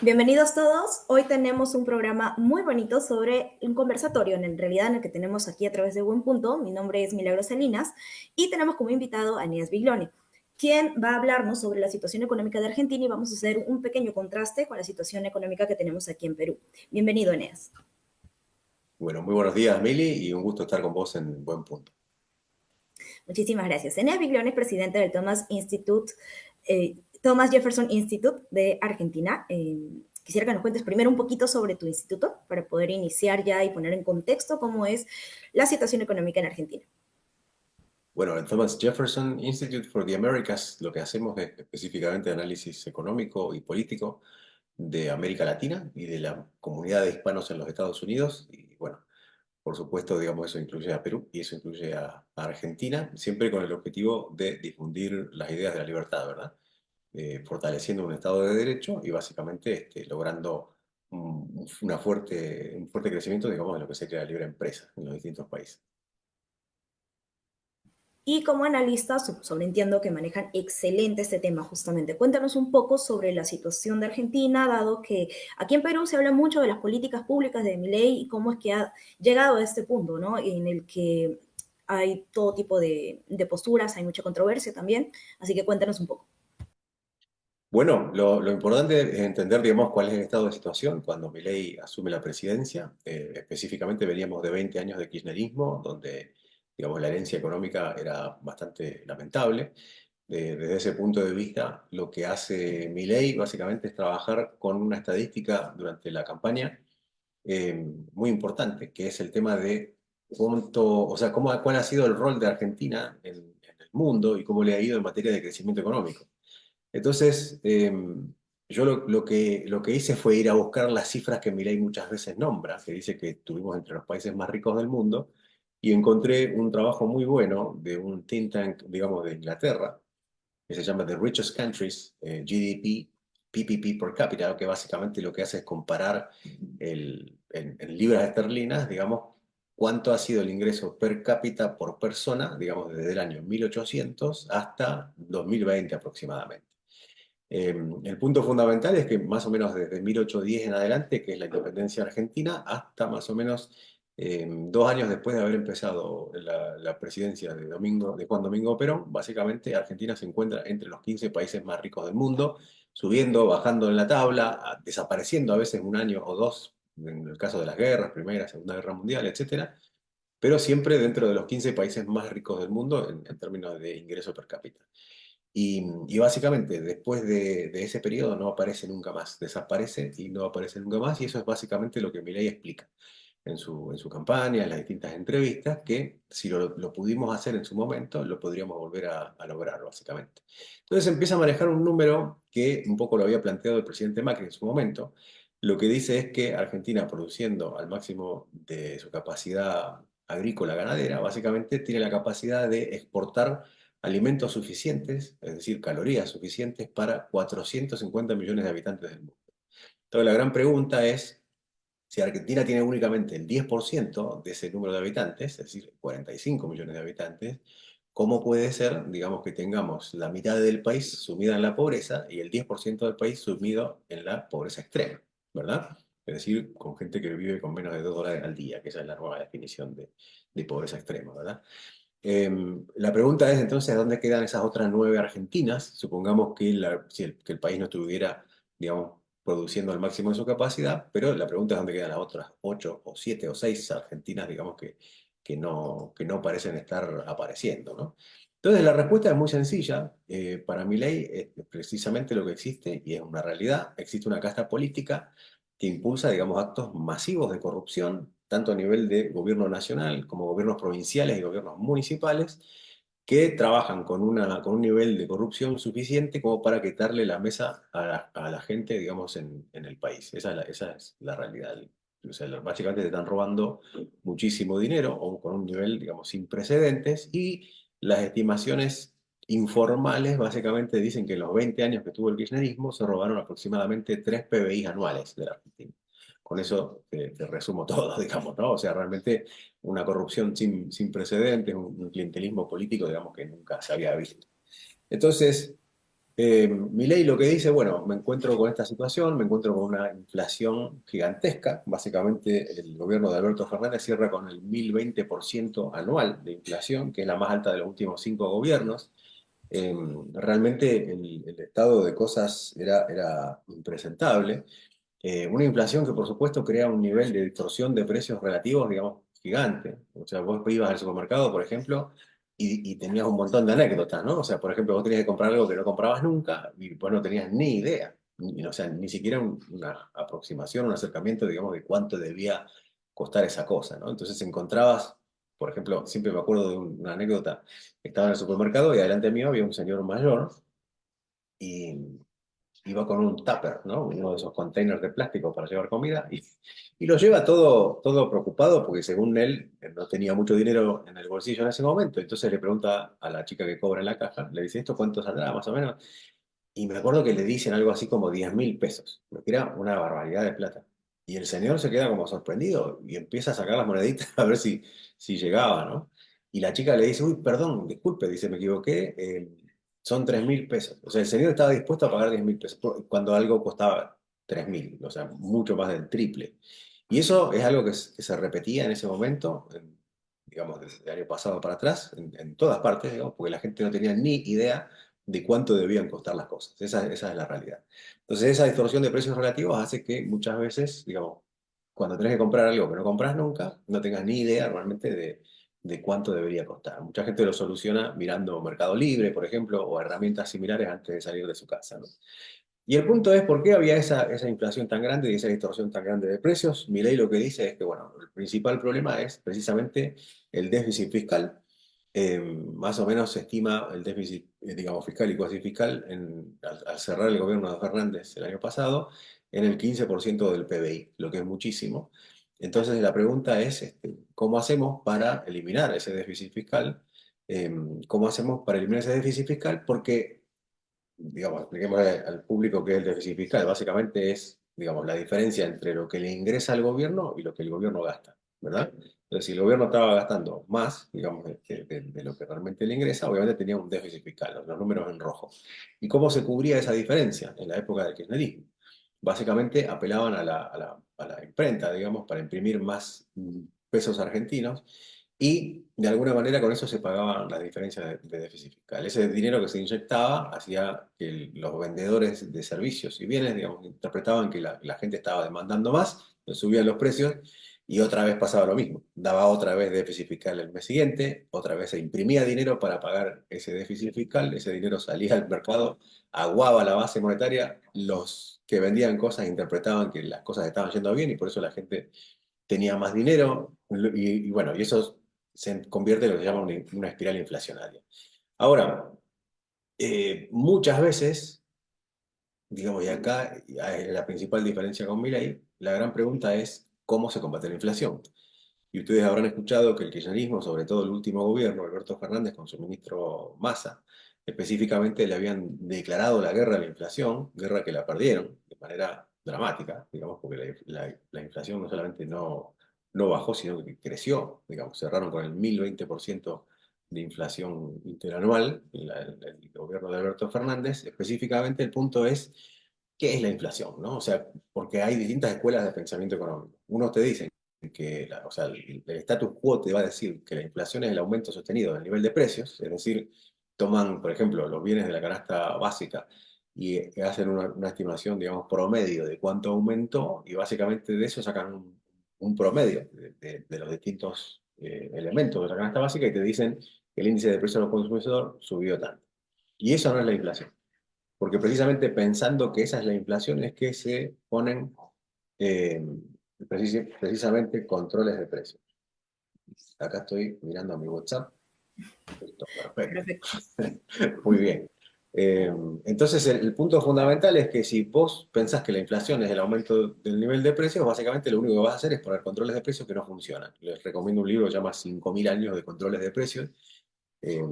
Bienvenidos todos. Hoy tenemos un programa muy bonito sobre un conversatorio, en realidad en el que tenemos aquí a través de Buen Punto. Mi nombre es Milagros Salinas y tenemos como invitado a Eneas Bigloni, quien va a hablarnos sobre la situación económica de Argentina y vamos a hacer un pequeño contraste con la situación económica que tenemos aquí en Perú. Bienvenido, Eneas. Bueno, muy buenos días, Mili, y un gusto estar con vos en Buen Punto. Muchísimas gracias. Eneas Bigloni es presidente del Thomas Jefferson Institute de Argentina. Quisiera que nos cuentes primero un poquito sobre tu instituto para poder iniciar ya y poner en contexto cómo es la situación económica en Argentina. Bueno, el Thomas Jefferson Institute for the Americas lo que hacemos es específicamente análisis económico y político de América Latina y de la comunidad de hispanos en los Estados Unidos. Y bueno, por supuesto, digamos, eso incluye a Perú y eso incluye a Argentina, siempre con el objetivo de difundir las ideas de la libertad, ¿verdad? Fortaleciendo un Estado de Derecho y básicamente logrando un fuerte crecimiento, digamos, de lo que sería la libre empresa en los distintos países. Y como analistas, sobreentiendo que manejan excelente este tema justamente. Cuéntanos un poco sobre la situación de Argentina, dado que aquí en Perú se habla mucho de las políticas públicas de Milei y cómo es que ha llegado a este punto, ¿no? En el que hay todo tipo de posturas, hay mucha controversia también. Así que cuéntanos un poco. Bueno, lo importante es entender, digamos, cuál es el estado de situación cuando Milei asume la presidencia. Específicamente veníamos de 20 años de kirchnerismo, donde, digamos, la herencia económica era bastante lamentable. Desde ese punto de vista, lo que hace Milei básicamente es trabajar con una estadística durante la campaña muy importante, que es el tema de cuánto, o sea, cuál ha sido el rol de Argentina en el mundo y cómo le ha ido en materia de crecimiento económico. Entonces, yo lo que hice fue ir a buscar las cifras que Milei muchas veces nombra, que dice que estuvimos entre los países más ricos del mundo, y encontré un trabajo muy bueno de un think tank, digamos, de Inglaterra, que se llama The Richest Countries, GDP, PPP per cápita, que básicamente lo que hace es comparar en libras esterlinas, digamos, cuánto ha sido el ingreso per cápita por persona, digamos, desde el año 1800 hasta 2020 aproximadamente. El punto fundamental es que más o menos desde 1810 en adelante, que es la independencia argentina, hasta más o menos 2 años después de haber empezado la presidencia de Juan Domingo Perón, básicamente Argentina se encuentra entre los 15 países más ricos del mundo, subiendo, bajando en la tabla, desapareciendo a veces un año o dos, en el caso de las guerras, Primera, Segunda Guerra Mundial, etcétera, pero siempre dentro de los 15 países más ricos del mundo en términos de ingreso per cápita. Y básicamente, después de ese periodo no aparece nunca más, desaparece y no aparece nunca más, y eso es básicamente lo que Milei explica en su campaña, en las distintas entrevistas, que si lo pudimos hacer en su momento, lo podríamos volver a lograr, básicamente. Entonces empieza a manejar un número que un poco lo había planteado el presidente Macri en su momento. Lo que dice es que Argentina, produciendo al máximo de su capacidad agrícola ganadera, básicamente tiene la capacidad de exportar alimentos suficientes, es decir, calorías suficientes para 450 millones de habitantes del mundo. Entonces la gran pregunta es, si Argentina tiene únicamente el 10% de ese número de habitantes, es decir, 45 millones de habitantes, ¿cómo puede ser, digamos, que tengamos la mitad del país sumida en la pobreza y el 10% del país sumido en la pobreza extrema, ¿verdad? Es decir, con gente que vive con menos de $2 al día, que esa es la nueva definición de pobreza extrema, ¿verdad? La pregunta es entonces, ¿dónde quedan esas otras 9 Argentinas? Supongamos que, que el país no estuviera, digamos, produciendo al máximo de su capacidad, pero la pregunta es dónde quedan las otras 8 o 7 o 6 Argentinas, digamos, que no parecen estar apareciendo, ¿no? Entonces la respuesta es muy sencilla. Para mi ley es precisamente lo que existe y es una realidad. Existe una casta política que impulsa, digamos, actos masivos de corrupción, tanto a nivel de gobierno nacional como gobiernos provinciales y gobiernos municipales, que trabajan con un nivel de corrupción suficiente como para quitarle la mesa a la gente, digamos, en el país. Esa es la realidad. O sea, básicamente te están robando muchísimo dinero o con un nivel, digamos, sin precedentes y las estimaciones informales básicamente dicen que en los 20 años que tuvo el kirchnerismo se robaron aproximadamente 3 PBI anuales de la Argentina. Con eso te resumo todo, digamos, ¿no? O sea, realmente una corrupción sin precedentes, un clientelismo político, digamos, que nunca se había visto. Entonces, Milei lo que dice, bueno, me encuentro con esta situación, me encuentro con una inflación gigantesca. Básicamente, el gobierno de Alberto Fernández cierra con el 1020% anual de inflación, que es la más alta de los últimos 5 gobiernos. Eh, Realmente el estado de cosas era impresentable. Una inflación que, por supuesto, crea un nivel de distorsión de precios relativos, digamos, gigante. O sea, vos ibas al supermercado, por ejemplo, y tenías un montón de anécdotas, ¿no? O sea, por ejemplo, vos tenías que comprar algo que no comprabas nunca y vos no tenías ni idea, o sea, ni siquiera una aproximación, un acercamiento, digamos, de cuánto debía costar esa cosa, ¿no? Entonces encontrabas, por ejemplo, siempre me acuerdo de una anécdota, estaba en el supermercado y delante mío había un señor mayor y iba con un tupper, ¿no? Uno de esos containers de plástico para llevar comida, y lo lleva todo preocupado porque según él no tenía mucho dinero en el bolsillo en ese momento. Entonces le pregunta a la chica que cobra en la caja, le dice, ¿esto cuánto saldrá más o menos? Y me acuerdo que le dicen algo así como 10.000 pesos, lo que era una barbaridad de plata. Y el señor se queda como sorprendido y empieza a sacar las moneditas a ver si llegaba, ¿no? Y la chica le dice, uy, perdón, disculpe, dice, me equivoqué, son 3.000 pesos. O sea, el señor estaba dispuesto a pagar 10.000 pesos cuando algo costaba 3.000, o sea, mucho más del triple. Y eso es algo que se repetía en ese momento, digamos, desde el año pasado para atrás, en todas partes, digamos, porque la gente no tenía ni idea de cuánto debían costar las cosas. Esa es la realidad. Entonces, esa distorsión de precios relativos hace que muchas veces, digamos, cuando tenés que comprar algo que no compras nunca, no tengas ni idea realmente de cuánto debería costar. Mucha gente lo soluciona mirando Mercado Libre, por ejemplo, o herramientas similares antes de salir de su casa, ¿no? Y el punto es por qué había esa inflación tan grande y esa distorsión tan grande de precios. Milei lo que dice es que, bueno, el principal problema es precisamente el déficit fiscal. Más o menos se estima el déficit, digamos, fiscal y cuasi fiscal al cerrar el gobierno de Fernández el año pasado en el 15% del PBI, lo que es muchísimo. Entonces la pregunta es, ¿cómo hacemos para eliminar ese déficit fiscal? ¿Cómo hacemos para eliminar ese déficit fiscal? Porque digamos, expliquemos al público qué es el déficit fiscal. Básicamente es, digamos, la diferencia entre lo que le ingresa al gobierno y lo que el gobierno gasta, ¿verdad? Entonces, si el gobierno estaba gastando más, digamos, de lo que realmente le ingresa, obviamente tenía un déficit fiscal, los números en rojo. ¿Y cómo se cubría esa diferencia en la época del kirchnerismo? Básicamente apelaban a la imprenta, digamos, para imprimir más pesos argentinos y de alguna manera con eso se pagaban las diferencias de déficit fiscal. Ese dinero que se inyectaba hacía que los vendedores de servicios y bienes, digamos, interpretaban que la gente estaba demandando más, le subían los precios y otra vez pasaba lo mismo. Daba otra vez déficit fiscal el mes siguiente, otra vez se imprimía dinero para pagar ese déficit fiscal, ese dinero salía al mercado, aguaba la base monetaria, los que vendían cosas interpretaban que las cosas estaban yendo bien y por eso la gente tenía más dinero y bueno, y eso se convierte en lo que se llama una espiral inflacionaria. Ahora, muchas veces, digamos, y acá la principal diferencia con Milei, la gran pregunta es cómo se combate la inflación. Y ustedes habrán escuchado que el kirchnerismo, sobre todo el último gobierno, Alberto Fernández con su ministro Massa, específicamente le habían declarado la guerra a la inflación, guerra que la perdieron de manera dramática, digamos, porque la inflación no solamente no bajó, sino que creció, digamos, cerraron con el 1020% de inflación interanual, el gobierno de Alberto Fernández. Específicamente el punto es, ¿qué es la inflación? ¿No? O sea, porque hay distintas escuelas de pensamiento económico. Unos te dicen que o sea, el status quo te va a decir que la inflación es el aumento sostenido del nivel de precios, es decir, toman, por ejemplo, los bienes de la canasta básica y hacen una estimación, digamos, promedio de cuánto aumentó y básicamente de eso sacan un promedio de los distintos elementos de la canasta básica y te dicen que el índice de precios del consumidor subió tanto. Y eso no es la inflación, porque precisamente pensando que esa es la inflación es que se ponen eh, precisamente controles de precios. Acá estoy mirando a mi WhatsApp. Listo, perfecto. Perfecto. Muy bien. Eh, entonces, el punto fundamental es que si vos pensás que la inflación es el aumento del nivel de precios, básicamente lo único que vas a hacer es poner controles de precios que no funcionan. Les recomiendo un libro que se llama 5.000 años de controles de precios, eh,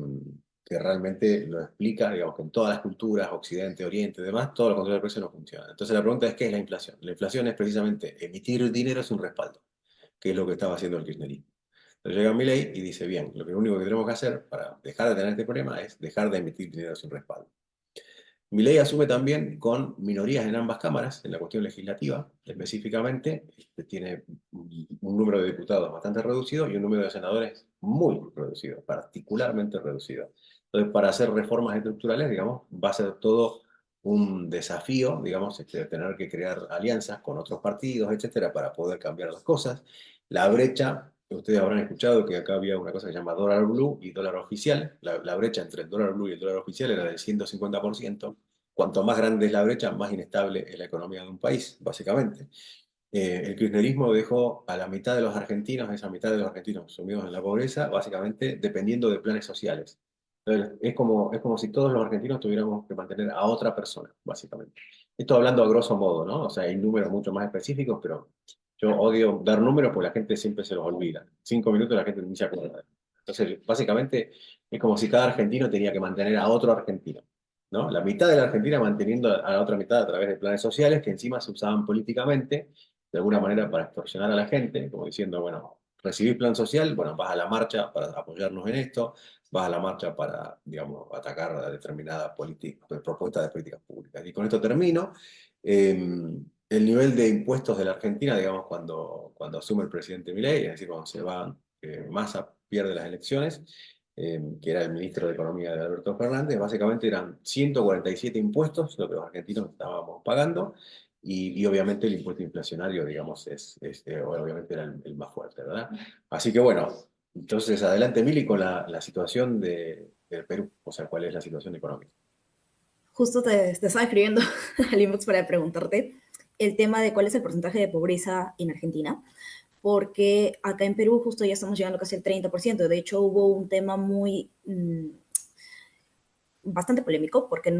que realmente lo explica, digamos, que en todas las culturas, Occidente, Oriente y demás, todos los controles de precios no funcionan. Entonces, la pregunta es, ¿qué es la inflación? La inflación es precisamente emitir dinero sin respaldo, que es lo que estaba haciendo el kirchnerismo. Entonces llega Milei y dice, bien, lo único que tenemos que hacer para dejar de tener este problema es dejar de emitir dinero sin respaldo. Milei asume también con minorías en ambas cámaras, en la cuestión legislativa específicamente, tiene un número de diputados bastante reducido y un número de senadores muy reducido, particularmente reducido. Entonces, para hacer reformas estructurales, digamos, va a ser todo un desafío, digamos, tener que crear alianzas con otros partidos, etcétera, para poder cambiar las cosas. La brecha, ustedes habrán escuchado que acá había una cosa que se llama dólar blue y dólar oficial. La brecha entre el dólar blue y el dólar oficial era del 150%. Cuanto más grande es la brecha, más inestable es la economía de un país, básicamente. El kirchnerismo dejó a la mitad de los argentinos, esa mitad de los argentinos sumidos en la pobreza, básicamente dependiendo de planes sociales. Entonces, es como si todos los argentinos tuviéramos que mantener a otra persona, básicamente. Esto hablando a grosso modo, ¿no? O sea, hay números mucho más específicos, pero yo odio dar números porque la gente siempre se los olvida. 5 minutos la gente ni se acuerda. Entonces, básicamente, es como si cada argentino tenía que mantener a otro argentino, ¿no? La mitad de la Argentina manteniendo a la otra mitad a través de planes sociales que encima se usaban políticamente de alguna manera para extorsionar a la gente, como diciendo, bueno, recibís plan social, bueno, vas a la marcha para apoyarnos en esto, vas a la marcha para, digamos, atacar a determinada propuesta de políticas públicas. Y con esto termino. El nivel de impuestos de la Argentina, digamos, cuando asume el presidente Milei, es decir, cuando se va, Massa pierde las elecciones, que era el ministro de Economía de Alberto Fernández, básicamente eran 147 impuestos, lo que los argentinos estábamos pagando, y obviamente el impuesto inflacionario, digamos, obviamente era el más fuerte, ¿verdad? Así que bueno, entonces adelante Mili con la situación del Perú, o sea, cuál es la situación económica. Justo te estaba escribiendo al inbox para preguntarte el tema de cuál es el porcentaje de pobreza en Argentina, porque acá en Perú justo ya estamos llegando casi al 30%. De hecho, hubo un tema muy bastante polémico porque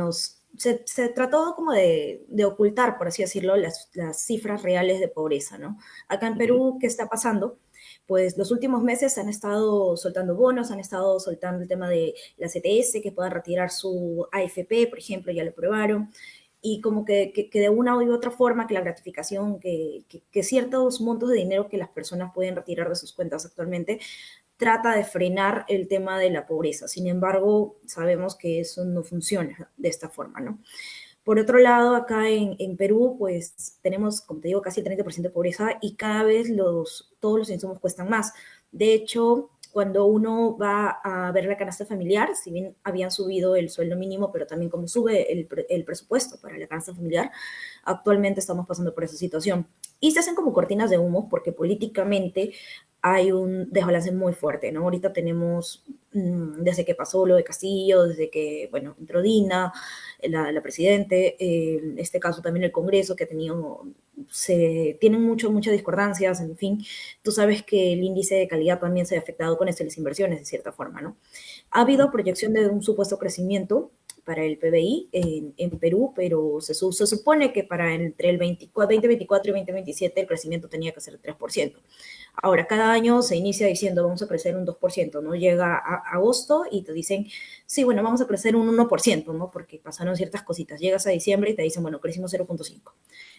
se trató como de ocultar, por así decirlo, las cifras reales de pobreza, ¿no? Acá en Ujú. Perú, ¿qué está pasando? Pues los últimos meses han estado soltando bonos, han estado soltando el tema de la CTS, que puedan retirar su AFP, por ejemplo, ya lo aprobaron, y como que de una u otra forma que la gratificación, que ciertos montos de dinero que las personas pueden retirar de sus cuentas actualmente trata de frenar el tema de la pobreza. Sin embargo, sabemos que eso no funciona de esta forma, ¿no? Por otro lado, acá en Perú, pues tenemos, como te digo, casi el 30% de pobreza y cada vez todos los insumos cuestan más. De hecho, cuando uno va a ver la canasta familiar, si bien habían subido el sueldo mínimo, pero también como sube el presupuesto para la canasta familiar, actualmente estamos pasando por esa situación. Y se hacen como cortinas de humo porque políticamente hay un desbalance muy fuerte, ¿no? Ahorita tenemos, desde que pasó lo de Castillo, desde que, bueno, entró Dina, la presidente, en este caso también el Congreso, que ha tenido, tienen muchas discordancias, en fin, tú sabes que el índice de calidad también se ha afectado con esto, las inversiones, de cierta forma, ¿no? Ha habido proyección de un supuesto crecimiento para el PBI en Perú, pero se supone que para entre el 2024 y 2027 el crecimiento tenía que ser 3%. Ahora, cada año se inicia diciendo vamos a crecer un 2%, ¿no? Llega a agosto y te dicen, sí, bueno, vamos a crecer un 1%, ¿no? Porque pasaron ciertas cositas. Llegas a diciembre y te dicen, bueno, crecimos 0,5.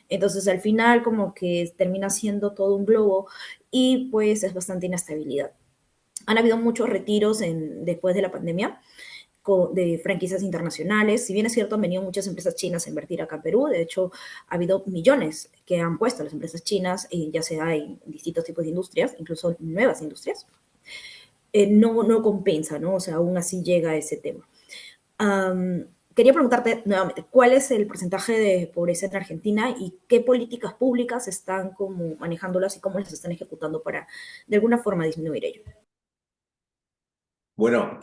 Entonces, al final, como que termina siendo todo un globo y pues es bastante inestabilidad. Han habido muchos retiros después de la pandemia de franquicias internacionales. Si bien es cierto, han venido muchas empresas chinas a invertir acá en Perú. De hecho, ha habido millones que han puesto las empresas chinas, ya sea en distintos tipos de industrias, incluso nuevas industrias. No compensa, ¿no? O sea, aún así llega a ese tema. Quería preguntarte nuevamente, ¿cuál es el porcentaje de pobreza en Argentina y qué políticas públicas están como manejándolas y cómo las están ejecutando para de alguna forma disminuir ello? Bueno,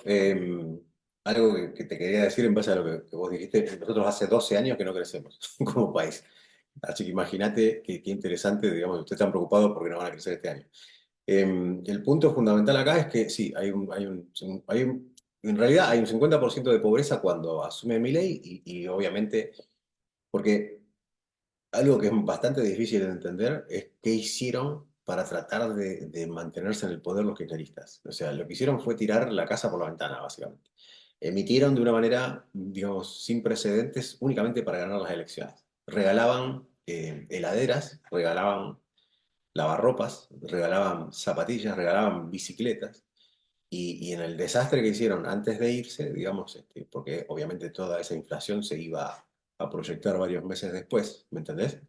algo que te quería decir en base a lo que vos dijiste, nosotros hace 12 años que no crecemos como país. Así que imagínate qué interesante, digamos, ustedes están preocupados porque no van a crecer este año. El punto fundamental acá es que sí, en realidad hay un 50% de pobreza cuando asume Milei y obviamente, porque algo que es bastante difícil de entender es qué hicieron para tratar de mantenerse en el poder los kirchneristas. O sea, lo que hicieron fue tirar la casa por la ventana, básicamente. Emitieron de una manera, digamos, sin precedentes únicamente para ganar las elecciones. Regalaban heladeras, regalaban lavarropas, regalaban zapatillas, regalaban bicicletas. y en el desastre que hicieron antes de irse, digamos, porque obviamente toda esa inflación se iba a proyectar varios meses después, ¿me entendés?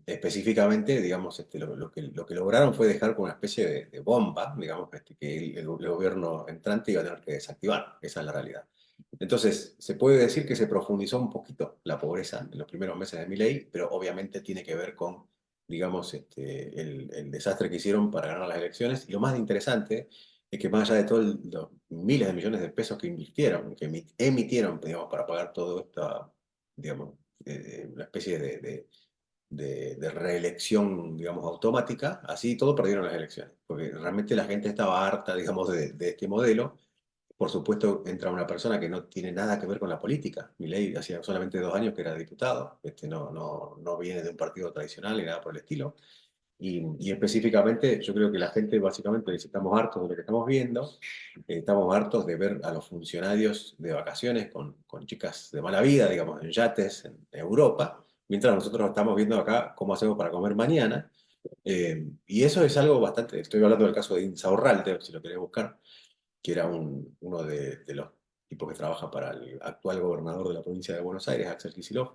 Específicamente, digamos, lo que lograron fue dejar con una especie de bomba, digamos, que el gobierno entrante iba a tener que desactivar. Esa es la realidad. Entonces, se puede decir que se profundizó un poquito la pobreza en los primeros meses de Milei, pero obviamente tiene que ver con, digamos, el desastre que hicieron para ganar las elecciones. Y lo más interesante es que más allá de todos los miles de millones de pesos que invirtieron, que emitieron, digamos, para pagar todo esta, digamos, una especie de reelección, digamos, automática, así todo perdieron las elecciones, porque realmente la gente estaba harta, digamos, de este modelo. Por supuesto, entra una persona que no tiene nada que ver con la política. Milei hacía solamente 2 años que era diputado, no viene de un partido tradicional ni nada por el estilo. Y específicamente, yo creo que la gente básicamente dice, estamos hartos de lo que estamos viendo, estamos hartos de ver a los funcionarios de vacaciones con chicas de mala vida, digamos, en yates en Europa, mientras nosotros estamos viendo acá cómo hacemos para comer mañana. Y eso es algo bastante, estoy hablando del caso de Insaurralde, si lo querés buscar, que era uno de los tipos que trabaja para el actual gobernador de la provincia de Buenos Aires, Axel Kicillof.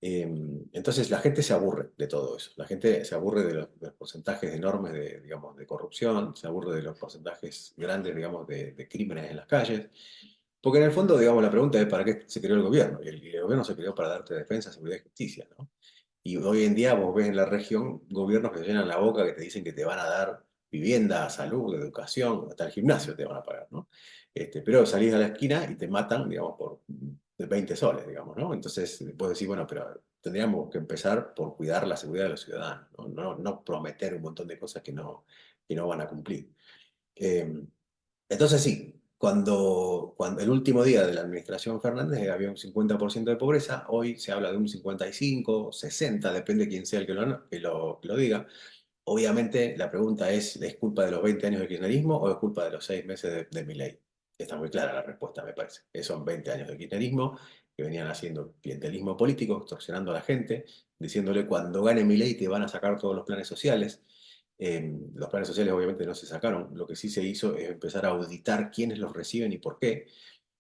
Eh, entonces la gente se aburre de todo eso. La gente se aburre de los porcentajes enormes de, digamos, de corrupción, se aburre de los porcentajes grandes, digamos, de crímenes en las calles. Porque en el fondo, digamos, la pregunta es ¿para qué se creó el gobierno? Y el gobierno se creó para darte defensa, seguridad y justicia, ¿no? Y hoy en día vos ves en la región gobiernos que se llenan la boca, que te dicen que te van a dar vivienda, salud, educación, hasta el gimnasio te van a pagar, ¿no? Pero salís a la esquina y te matan, digamos, por de 20 soles, digamos, ¿no? Entonces vos decís, bueno, pero tendríamos que empezar por cuidar la seguridad de los ciudadanos, ¿no? No prometer un montón de cosas que no van a cumplir. Eh, entonces sí, cuando el último día de la administración Fernández había un 50% de pobreza, hoy se habla de un 55, 60, depende de quién sea el que lo diga. Obviamente la pregunta ¿es culpa de los 20 años de kirchnerismo o es culpa de los 6 meses de Milei? Está muy clara la respuesta, me parece. Son 20 años de kirchnerismo que venían haciendo clientelismo político, extorsionando a la gente, diciéndole cuando gane Milei te van a sacar todos los planes sociales. Los planes sociales obviamente no se sacaron, lo que sí se hizo es empezar a auditar quiénes los reciben y por qué.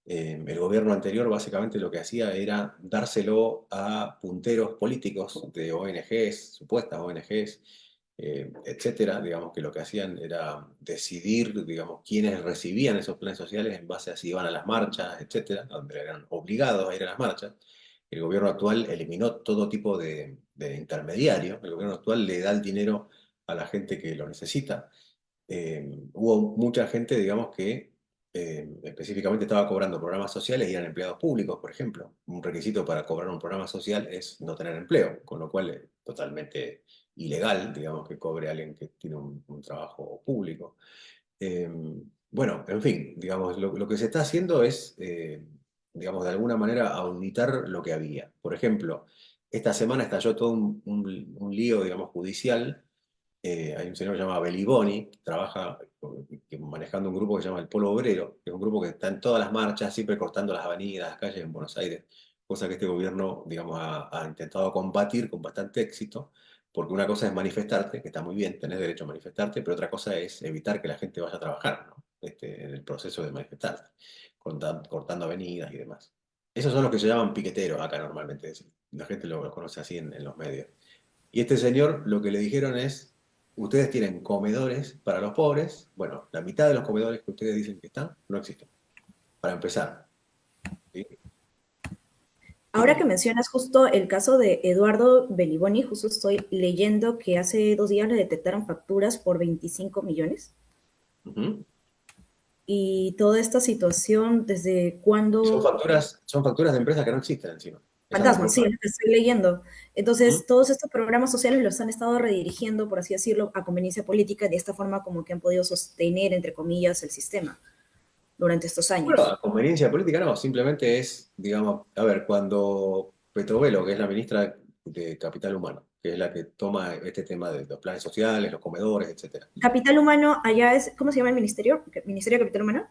El gobierno anterior básicamente lo que hacía era dárselo a punteros políticos de ONGs, supuestas ONGs, etcétera, digamos que lo que hacían era decidir, digamos, quiénes recibían esos planes sociales en base a si iban a las marchas, etcétera, donde eran obligados a ir a las marchas. El gobierno actual eliminó todo tipo de intermediario. El gobierno actual le da el dinero a la gente que lo necesita. Hubo mucha gente, digamos, que específicamente estaba cobrando programas sociales y eran empleados públicos, por ejemplo. Un requisito para cobrar un programa social es no tener empleo, con lo cual es totalmente ilegal, digamos, que cobre alguien que tiene un trabajo público. Eh, bueno, en fin, digamos, lo que se está haciendo es, digamos, de alguna manera auditar lo que había. Por ejemplo, esta semana estalló todo un lío, digamos, judicial. Hay un señor que se llama Beliboni, que trabaja manejando un grupo que se llama el Polo Obrero, que es un grupo que está en todas las marchas, siempre cortando las avenidas, las calles en Buenos Aires, cosa que este gobierno, digamos, ha intentado combatir con bastante éxito, porque una cosa es manifestarte, que está muy bien, tenés derecho a manifestarte, pero otra cosa es evitar que la gente vaya a trabajar, ¿no? En el proceso de manifestarte, cortando avenidas y demás. Esos son los que se llaman piqueteros acá normalmente, la gente lo conoce así en los medios. Y este señor lo que le dijeron es, ustedes tienen comedores para los pobres, bueno, la mitad de los comedores que ustedes dicen que están, no existen, para empezar. ¿Sí? Ahora que mencionas justo el caso de Eduardo Beliboni, justo estoy leyendo que hace 2 días le detectaron facturas por 25 millones. Ujú. Y toda esta situación, ¿desde Y son cuándo? facturas de empresas que no existen encima. Esa es la Fantasmas, sí, es preocupación. lo que estoy leyendo. Ujú. Entonces, todos estos programas sociales los han estado redirigiendo, por así decirlo, a conveniencia política, y de esta forma como que han podido sostener, entre comillas, el sistema durante estos Bueno, años. a conveniencia política no, simplemente es, digamos, a ver, cuando Petrovelo, que es la ministra de Capital Humano, que es la que toma este tema de los planes sociales, los comedores, etcétera. Capital Humano, allá es, ¿cómo se llama el ministerio? ¿Ministerio de Capital Humano?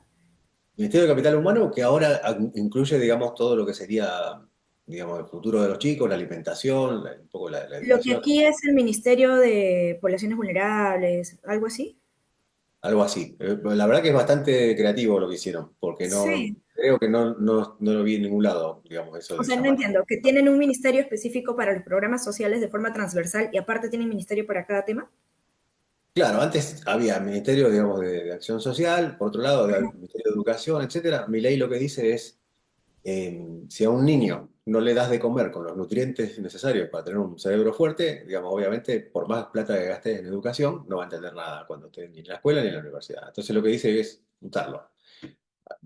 Ministerio de Capital Humano, que ahora incluye, digamos, todo lo que sería, digamos, el futuro de los chicos, la alimentación, un poco la Lo que educación. aquí es el Ministerio de Poblaciones Vulnerables, algo así. algo así. La verdad que es bastante creativo lo que hicieron, porque no, Sí. creo que no lo vi en ningún lado, digamos, eso O de sea, no llamar. entiendo, que tienen un ministerio específico para los programas sociales de forma transversal y aparte tienen ministerio para cada tema. Claro, antes había Ministerio, digamos, de Acción Social, por otro lado, había el Ministerio de Educación, etcétera. Mi ley lo que dice es, si a un niño no le das de comer con los nutrientes necesarios para tener un cerebro fuerte, digamos, obviamente, por más plata que gastes en educación, no va a entender nada cuando esté ni en la escuela ni en la universidad. Entonces lo que dice es juntarlo,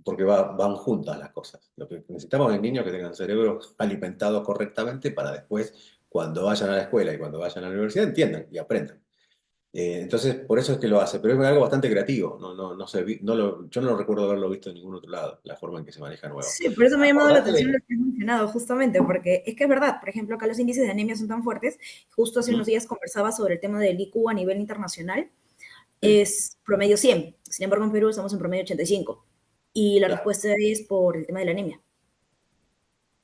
porque van juntas las cosas. Lo que necesitamos es niños que tengan cerebros alimentados correctamente para después, cuando vayan a la escuela y cuando vayan a la universidad, entiendan y aprendan. Entonces, por eso es que lo hace, pero es algo bastante creativo. No sé, yo no recuerdo haberlo visto en ningún otro lado, la forma en que se maneja nuevo. Sí, por eso me ha llamado la atención Acordate. lo que has mencionado, justamente, porque es que es verdad, por ejemplo, acá los índices de anemia son tan fuertes. Justo hace unos ¿Mm? días conversaba sobre el tema del IQ a nivel internacional. Sí, Es promedio 100. Sin embargo, en Perú estamos en promedio 85. Y la claro. respuesta es por el tema de la anemia,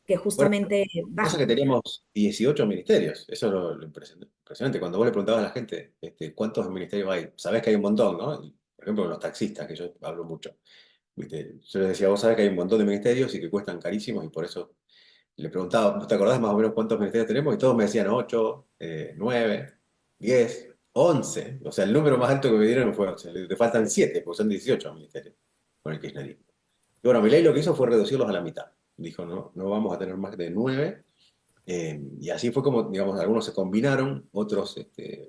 que Bueno, justamente pasa baja. que teníamos 18 ministerios, eso es lo impresionante. Cuando vos le preguntabas a la gente, ¿cuántos ministerios hay? Sabés que hay un montón, ¿no? Y, por ejemplo, los taxistas, que yo hablo mucho. ¿Viste? Yo les decía, vos sabés que hay un montón de ministerios y que cuestan carísimos y por eso le preguntaba, ¿te acordás más o menos cuántos ministerios tenemos? Y todos me decían 8, 9, 10, 11. O sea, el número más alto que me dieron fue 11. Le faltan 7, porque son 18 ministerios con el kirchnerismo. Y bueno, Milei lo que hizo fue reducirlos a la mitad. Dijo, no vamos a tener más de 9. Y así fue como, digamos, algunos se combinaron, otros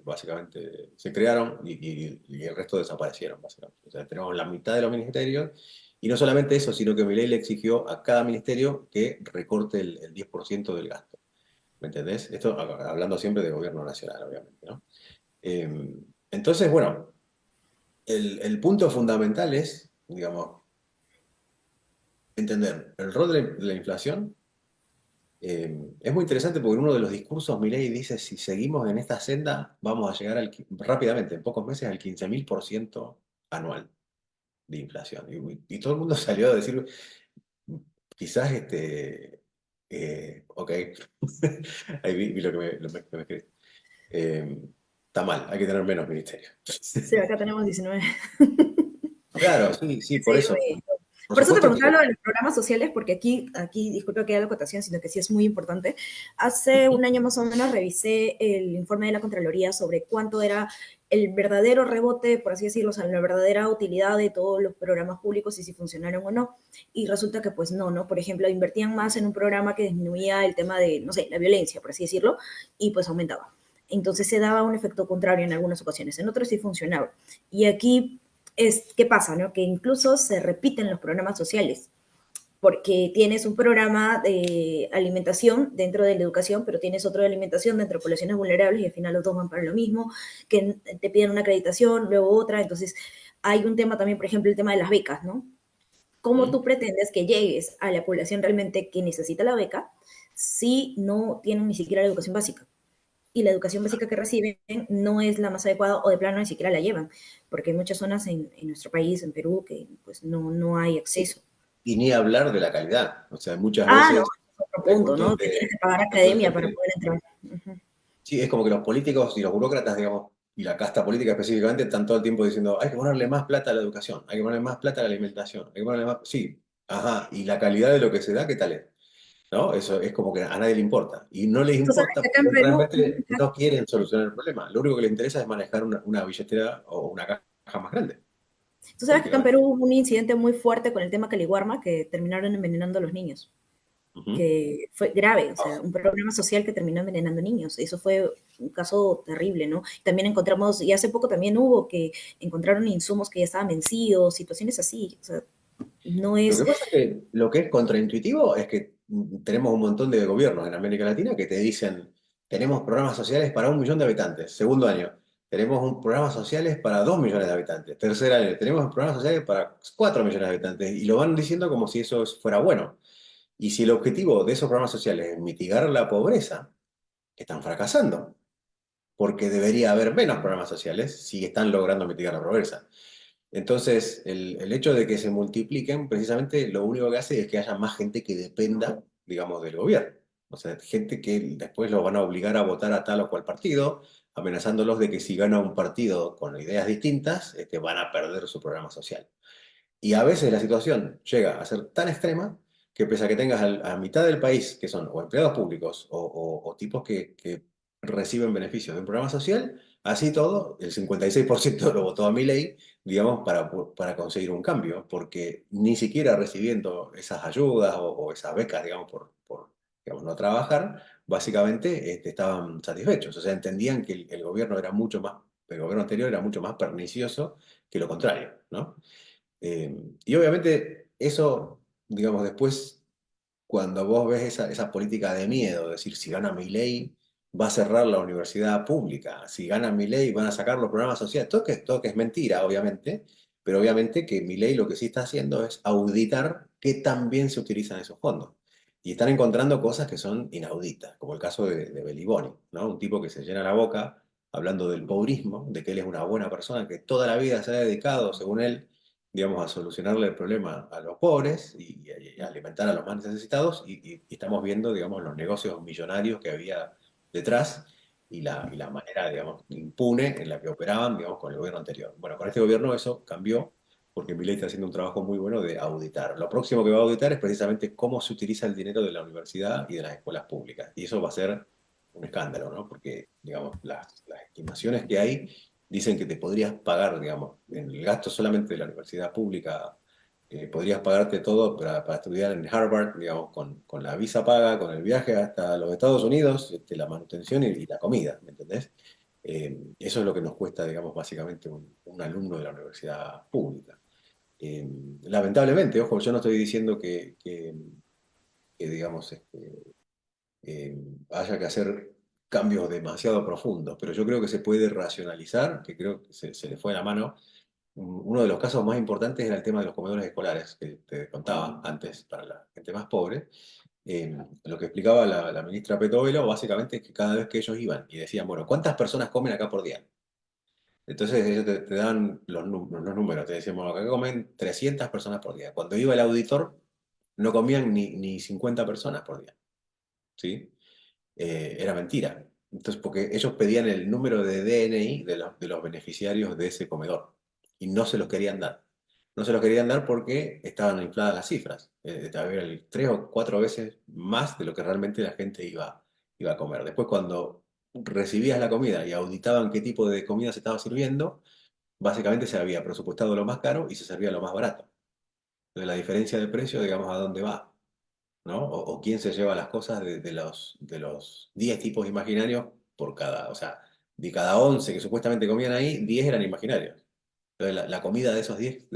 básicamente se crearon y el resto desaparecieron, básicamente. O sea, tenemos la mitad de los ministerios. Y no solamente eso, sino que Milei le exigió a cada ministerio que recorte el 10% del gasto. ¿Me entendés? Esto hablando siempre de gobierno nacional, obviamente, ¿no? Eh, entonces, bueno, el punto fundamental es, digamos, entender el rol de la inflación. Es muy interesante porque en uno de los discursos Milei dice, si seguimos en esta senda, vamos a llegar rápidamente, en pocos meses, al 15.000% anual de inflación. Y todo el mundo salió a decir, quizás, ok, ahí vi lo que me escribí. Está mal, hay que tener menos ministerios. Sí, acá tenemos 19. Claro, sí, sí, por Sí, eso. Por por eso te supuesto preguntaba que... lo de los programas sociales, porque disculpa que haya la acotación, sino que sí es muy importante. Hace un año más o menos revisé el informe de la Contraloría sobre cuánto era el verdadero rebote, por así decirlo, o sea, la verdadera utilidad de todos los programas públicos y si funcionaron o no. Y resulta que pues no, ¿no? Por ejemplo, invertían más en un programa que disminuía el tema de, no sé, la violencia, por así decirlo, y pues aumentaba. Entonces se daba un efecto contrario en algunas ocasiones, en otras sí funcionaba. Y aquí ¿qué pasa? ¿No? Que incluso se repiten los programas sociales, porque tienes un programa de alimentación dentro de la educación, pero tienes otro de alimentación dentro de poblaciones vulnerables y al final los dos van para lo mismo, que te piden una acreditación, luego otra, entonces hay un tema también, por ejemplo, el tema de las becas, ¿no? ¿Cómo ¿Mm? tú pretendes que llegues a la población realmente que necesita la beca si no tienen ni siquiera la educación básica? Y la educación básica que reciben no es la más adecuada o de plano ni siquiera la llevan, porque hay muchas zonas en nuestro país, en Perú, que pues no hay acceso. Y ni hablar de la calidad. O sea, muchas Ah, no, veces es otro hay un punto, montón ¿no? Que tienes de, que pagar montón de academia para gente. poder entrar. Ujú. Sí, es como que los políticos y los burócratas, digamos, y la casta política específicamente, están todo el tiempo diciendo, hay que ponerle más plata a la educación, hay que ponerle más plata a la alimentación, hay que ponerle más... Sí, ajá, y la calidad de lo que se da, ¿qué tal es? ¿No? Eso es como que a nadie le importa. Y no les Tú sabes importa que acá en porque Perú, realmente no quieren solucionar el problema. Lo único que les interesa es manejar una billetera o una caja más grande, tú sabes que acá en políticamente. Perú hubo un incidente muy fuerte con el tema Caliwarma que terminaron envenenando a los niños, Ujú. que fue grave, o sea, un problema social que terminó envenenando niños. Eso fue un caso terrible, ¿no? También encontramos, y hace poco también hubo que encontraron insumos que ya estaban vencidos, situaciones así, o sea, no Lo que es. pasa es que lo que es contraintuitivo es que tenemos un montón de gobiernos en América Latina que te dicen, tenemos programas sociales para 1 millón de habitantes, segundo año, tenemos programas sociales para 2 millones de habitantes, tercer año, tenemos programas sociales para 4 millones de habitantes, y lo van diciendo como si eso fuera bueno. Y si el objetivo de esos programas sociales es mitigar la pobreza, están fracasando, porque debería haber menos programas sociales si están logrando mitigar la pobreza. Entonces, el hecho de que se multipliquen, precisamente lo único que hace es que haya más gente que dependa, digamos, del gobierno, O sea, gente que después los van a obligar a votar a tal o cual partido, amenazándolos de que si gana un partido con ideas distintas, van a perder su programa social. Y a veces la situación llega a ser tan extrema que pese a que tengas a mitad del país que son o empleados públicos o tipos que reciben beneficios de un programa social, así todo, el 56% lo votó a Milei, digamos, para conseguir un cambio, porque ni siquiera recibiendo esas ayudas o esas becas, digamos, digamos, no trabajar, básicamente estaban satisfechos. O sea, entendían que el gobierno era mucho más, el gobierno anterior era mucho más pernicioso que lo contrario, ¿no? Y obviamente eso, digamos, después, cuando vos ves esa política de miedo, es decir, si gana Milei, va a cerrar la universidad pública, si gana Milei, van a sacar los programas sociales, todo que es mentira, obviamente, pero obviamente que Milei lo que sí está haciendo es auditar qué tan bien se utilizan esos fondos. Y están encontrando cosas que son inauditas, como el caso de Beliboni, ¿no? Un tipo que se llena la boca hablando del pobrismo, de que él es una buena persona, que toda la vida se ha dedicado, según él, digamos, a solucionarle el problema a los pobres y a alimentar a los más necesitados y estamos viendo, digamos, los negocios millonarios que había detrás y la manera, digamos, impune en la que operaban, digamos, con el gobierno anterior. Bueno, con este gobierno eso cambió porque Milei está haciendo un trabajo muy bueno de auditar. Lo próximo que va a auditar es precisamente cómo se utiliza el dinero de la universidad y de las escuelas públicas. Y eso va a ser un escándalo, ¿no? Porque, digamos, las estimaciones que hay dicen que te podrías pagar, digamos, en el gasto solamente de la universidad pública, podrías pagarte todo para estudiar en Harvard, digamos, con la visa paga, con el viaje hasta los Estados Unidos, la manutención y la comida, ¿me entendés? Eso es lo que nos cuesta, digamos, básicamente un alumno de la universidad pública. Eh, Lamentablemente, ojo, yo no estoy diciendo que, digamos, eh, haya que hacer cambios demasiado profundos, pero yo creo que se puede racionalizar, que creo que se le fue la mano. Uno de los casos más importantes era el tema de los comedores escolares, que te contaba antes, para la gente más pobre. Lo que explicaba la ministra Petovelo básicamente es que cada vez que ellos iban y decían, bueno, ¿cuántas personas comen acá por día? Entonces ellos te daban los números, te decían, bueno, acá comen 300 personas por día. Cuando iba el auditor, no comían ni 50 personas por día, ¿sí? Era mentira. Entonces, porque ellos pedían el número de DNI de los beneficiarios de ese comedor y no se los querían dar. No se los querían dar porque estaban infladas las cifras. Había tres o cuatro veces más de lo que realmente la gente iba a comer. Después, cuando recibías la comida y auditaban qué tipo de comida se estaba sirviendo, básicamente se había presupuestado lo más caro y se servía lo más barato. Entonces, la diferencia de precio, digamos, ¿a dónde va? ¿No? O quién se lleva las cosas de los 10 tipos imaginarios por cada, o sea, de cada 11 que supuestamente comían ahí, 10 eran imaginarios. Entonces, la comida de esos 10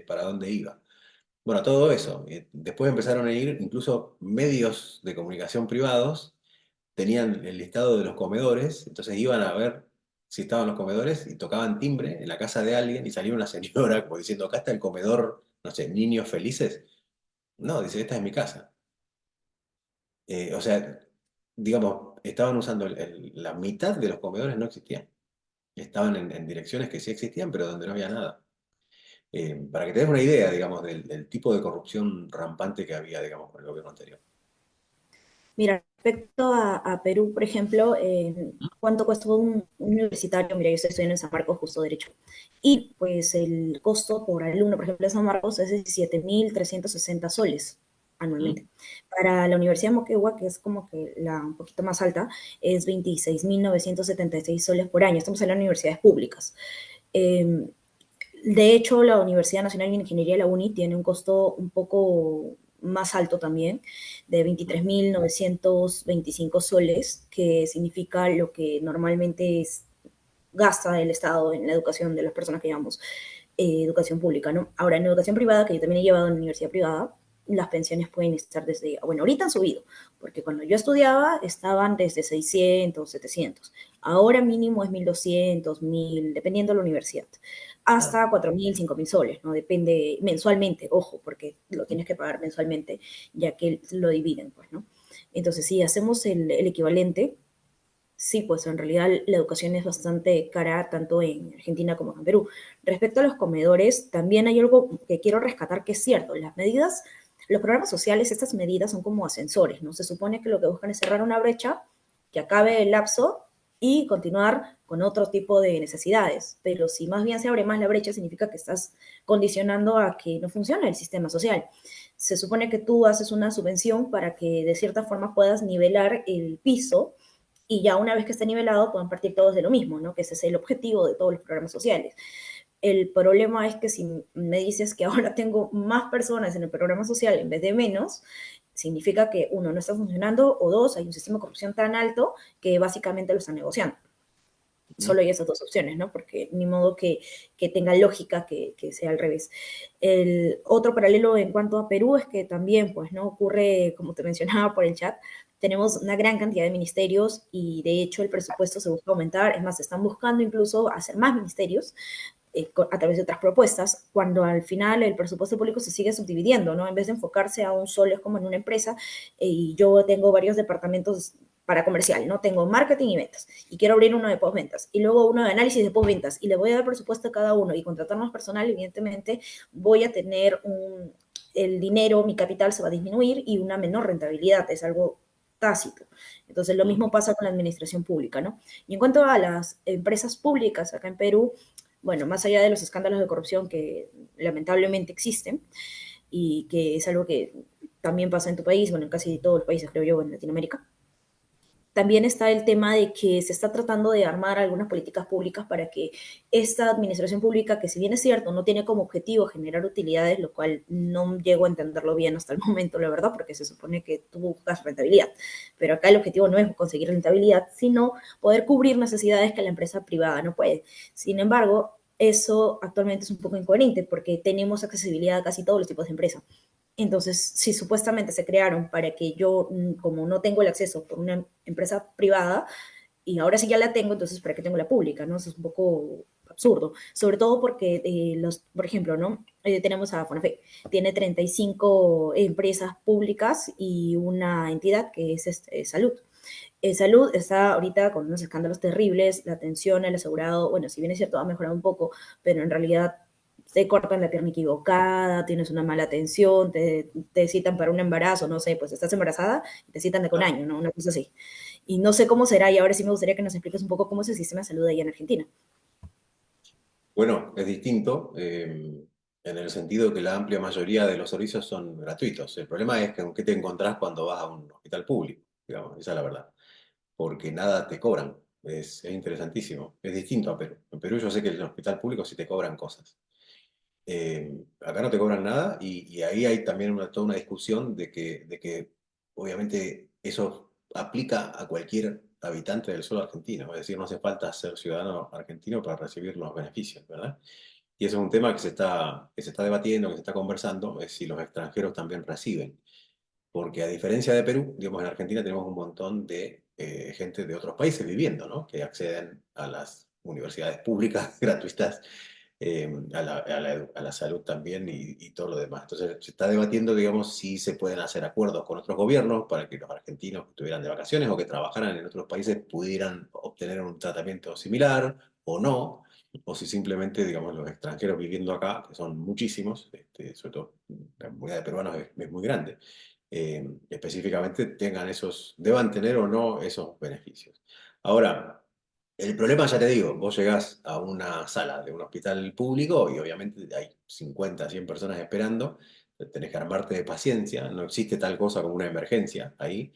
¿para dónde iba? Bueno, todo eso. Después empezaron a ir incluso medios de comunicación privados, tenían el listado de los comedores, entonces iban a ver si estaban los comedores y tocaban timbre en la casa de alguien y salía una señora como diciendo, acá está el comedor, no sé, niños felices. No, dice, esta es mi casa. O sea, digamos, estaban usando la mitad de los comedores no existían. Estaban en direcciones que sí existían, pero donde no había nada. Para que te des una idea, digamos, del tipo de corrupción rampante que había, digamos, con el gobierno anterior. Mira, respecto a Perú, por ejemplo, ¿cuánto cuesta un universitario? Mira, yo estoy estudiando en San Marcos, justo derecho. Y pues el costo por alumno, por ejemplo, en San Marcos es de 17.360 soles anualmente. ¿Mm? Para la Universidad de Moquegua, que es como que la un poquito más alta, es 26.976 soles por año. Estamos hablando de universidades públicas. Eh, de hecho, la Universidad Nacional de Ingeniería de la UNI tiene un costo un poco más alto también, de ¿Mm? 23.925 soles, que significa lo que normalmente gasta el Estado en la educación de las personas que llevamos educación pública, ¿no? Ahora, en educación privada, que yo también he llevado en universidad privada, las pensiones pueden estar desde, bueno, ahorita han subido, porque cuando yo estudiaba estaban desde 600, 700. Ahora mínimo es 1.200, 1.000, dependiendo de la universidad, Ah, hasta 4.000, 5.000 soles, ¿no? Depende mensualmente, ojo, porque lo tienes que pagar mensualmente, ya que lo dividen, pues, ¿no? Entonces, si hacemos el equivalente, sí, pues en realidad la educación es bastante cara tanto en Argentina como en Perú. Respecto a los comedores, también hay algo que quiero rescatar que es cierto. Las medidas los programas sociales, estas medidas son como ascensores, ¿no? Se supone que lo que buscan es cerrar una brecha, que acabe el lapso y continuar con otro tipo de necesidades. Pero si más bien se abre más la brecha, significa que estás condicionando a que no funcione el sistema social. Se supone que tú haces una subvención para que de cierta forma puedas nivelar el piso y ya una vez que esté nivelado puedan partir todos de lo mismo, ¿no? Que ese es el objetivo de todos los programas sociales. El problema es que si me dices que ahora tengo más personas en el programa social en vez de menos, significa que uno, no está funcionando, o dos, hay un sistema de corrupción tan alto que básicamente lo están negociando. Ujú. Solo hay esas dos opciones, ¿no? Porque ni modo que tenga lógica que sea al revés. El otro paralelo en cuanto a Perú es que también, pues, ¿no? Ocurre, como te mencionaba por el chat, tenemos una gran cantidad de ministerios y de hecho el presupuesto se busca aumentar, es más, se están buscando incluso hacer más ministerios a través de otras propuestas, cuando al final el presupuesto público se sigue subdividiendo, ¿no? En vez de enfocarse a un solo, es como en una empresa, y yo tengo varios departamentos para comercial, ¿no? Tengo marketing y ventas, y quiero abrir uno de postventas, y luego uno de análisis de postventas, y le voy a dar presupuesto a cada uno, y contratar más personal, evidentemente voy a tener el dinero, mi capital se va a disminuir, y una menor rentabilidad, es algo tácito. Entonces, lo mismo pasa con la administración pública, ¿no? Y en cuanto a las empresas públicas acá en Perú, bueno, más allá de los escándalos de corrupción que lamentablemente existen y que es algo que también pasa en tu país, bueno, en casi todos los países, creo yo, en Latinoamérica, también está el tema de que se está tratando de armar algunas políticas públicas para que esta administración pública, que si bien es cierto, no tiene como objetivo generar utilidades, lo cual no llego a entenderlo bien hasta el momento, la verdad, porque se supone que tú buscas rentabilidad, pero acá el objetivo no es conseguir rentabilidad, sino poder cubrir necesidades que la empresa privada no puede. Sin embargo, eso actualmente es un poco incoherente porque tenemos accesibilidad a casi todos los tipos de empresas. Entonces, si supuestamente se crearon para que yo, como no tengo el acceso por una empresa privada, y ahora sí ya la tengo, entonces ¿para qué tengo la pública? ¿No? Eso es un poco absurdo, sobre todo porque por ejemplo, ¿no? Tenemos a FONAFE, tiene 35 empresas públicas y una entidad que es salud. Salud está ahorita con unos escándalos terribles, la atención al asegurado, bueno, si bien es cierto, ha mejorado un poco, pero en realidad te cortan la pierna equivocada, tienes una mala atención, te citan para un embarazo, no sé, pues estás embarazada y te citan de con un Ah, año, ¿no? Una cosa así. Y no sé cómo será, y ahora sí me gustaría que nos expliques un poco cómo es el sistema de salud allá en Argentina. bueno, es distinto en el sentido que la amplia mayoría de los servicios son gratuitos. El problema es que con qué te encontrás cuando vas a un hospital público, digamos, esa es la verdad, porque nada te cobran. Es interesantísimo. Es distinto a Perú. En Perú yo sé que en el hospital público sí te cobran cosas. Acá no te cobran nada y ahí hay también toda una discusión de que obviamente eso aplica a cualquier habitante del suelo argentino, es decir, no hace falta ser ciudadano argentino para recibir los beneficios, ¿verdad? Y eso es un tema que se está debatiendo, que se está conversando, es si los extranjeros también reciben, porque a diferencia de Perú, digamos, en Argentina tenemos un montón de gente de otros países viviendo, ¿no? Que acceden a las universidades públicas gratuitas, a la salud también y todo lo demás. Entonces se está debatiendo, digamos, si se pueden hacer acuerdos con otros gobiernos para que los argentinos que estuvieran de vacaciones o que trabajaran en otros países pudieran obtener un tratamiento similar o no, o si simplemente, digamos, los extranjeros viviendo acá, que son muchísimos, sobre todo la comunidad de peruanos es muy grande, específicamente deban tener o no esos beneficios. Ahora, el problema, ya te digo, vos llegás a una sala de un hospital público y obviamente hay 50, 100 personas esperando, tenés que armarte de paciencia, no existe tal cosa como una emergencia ahí,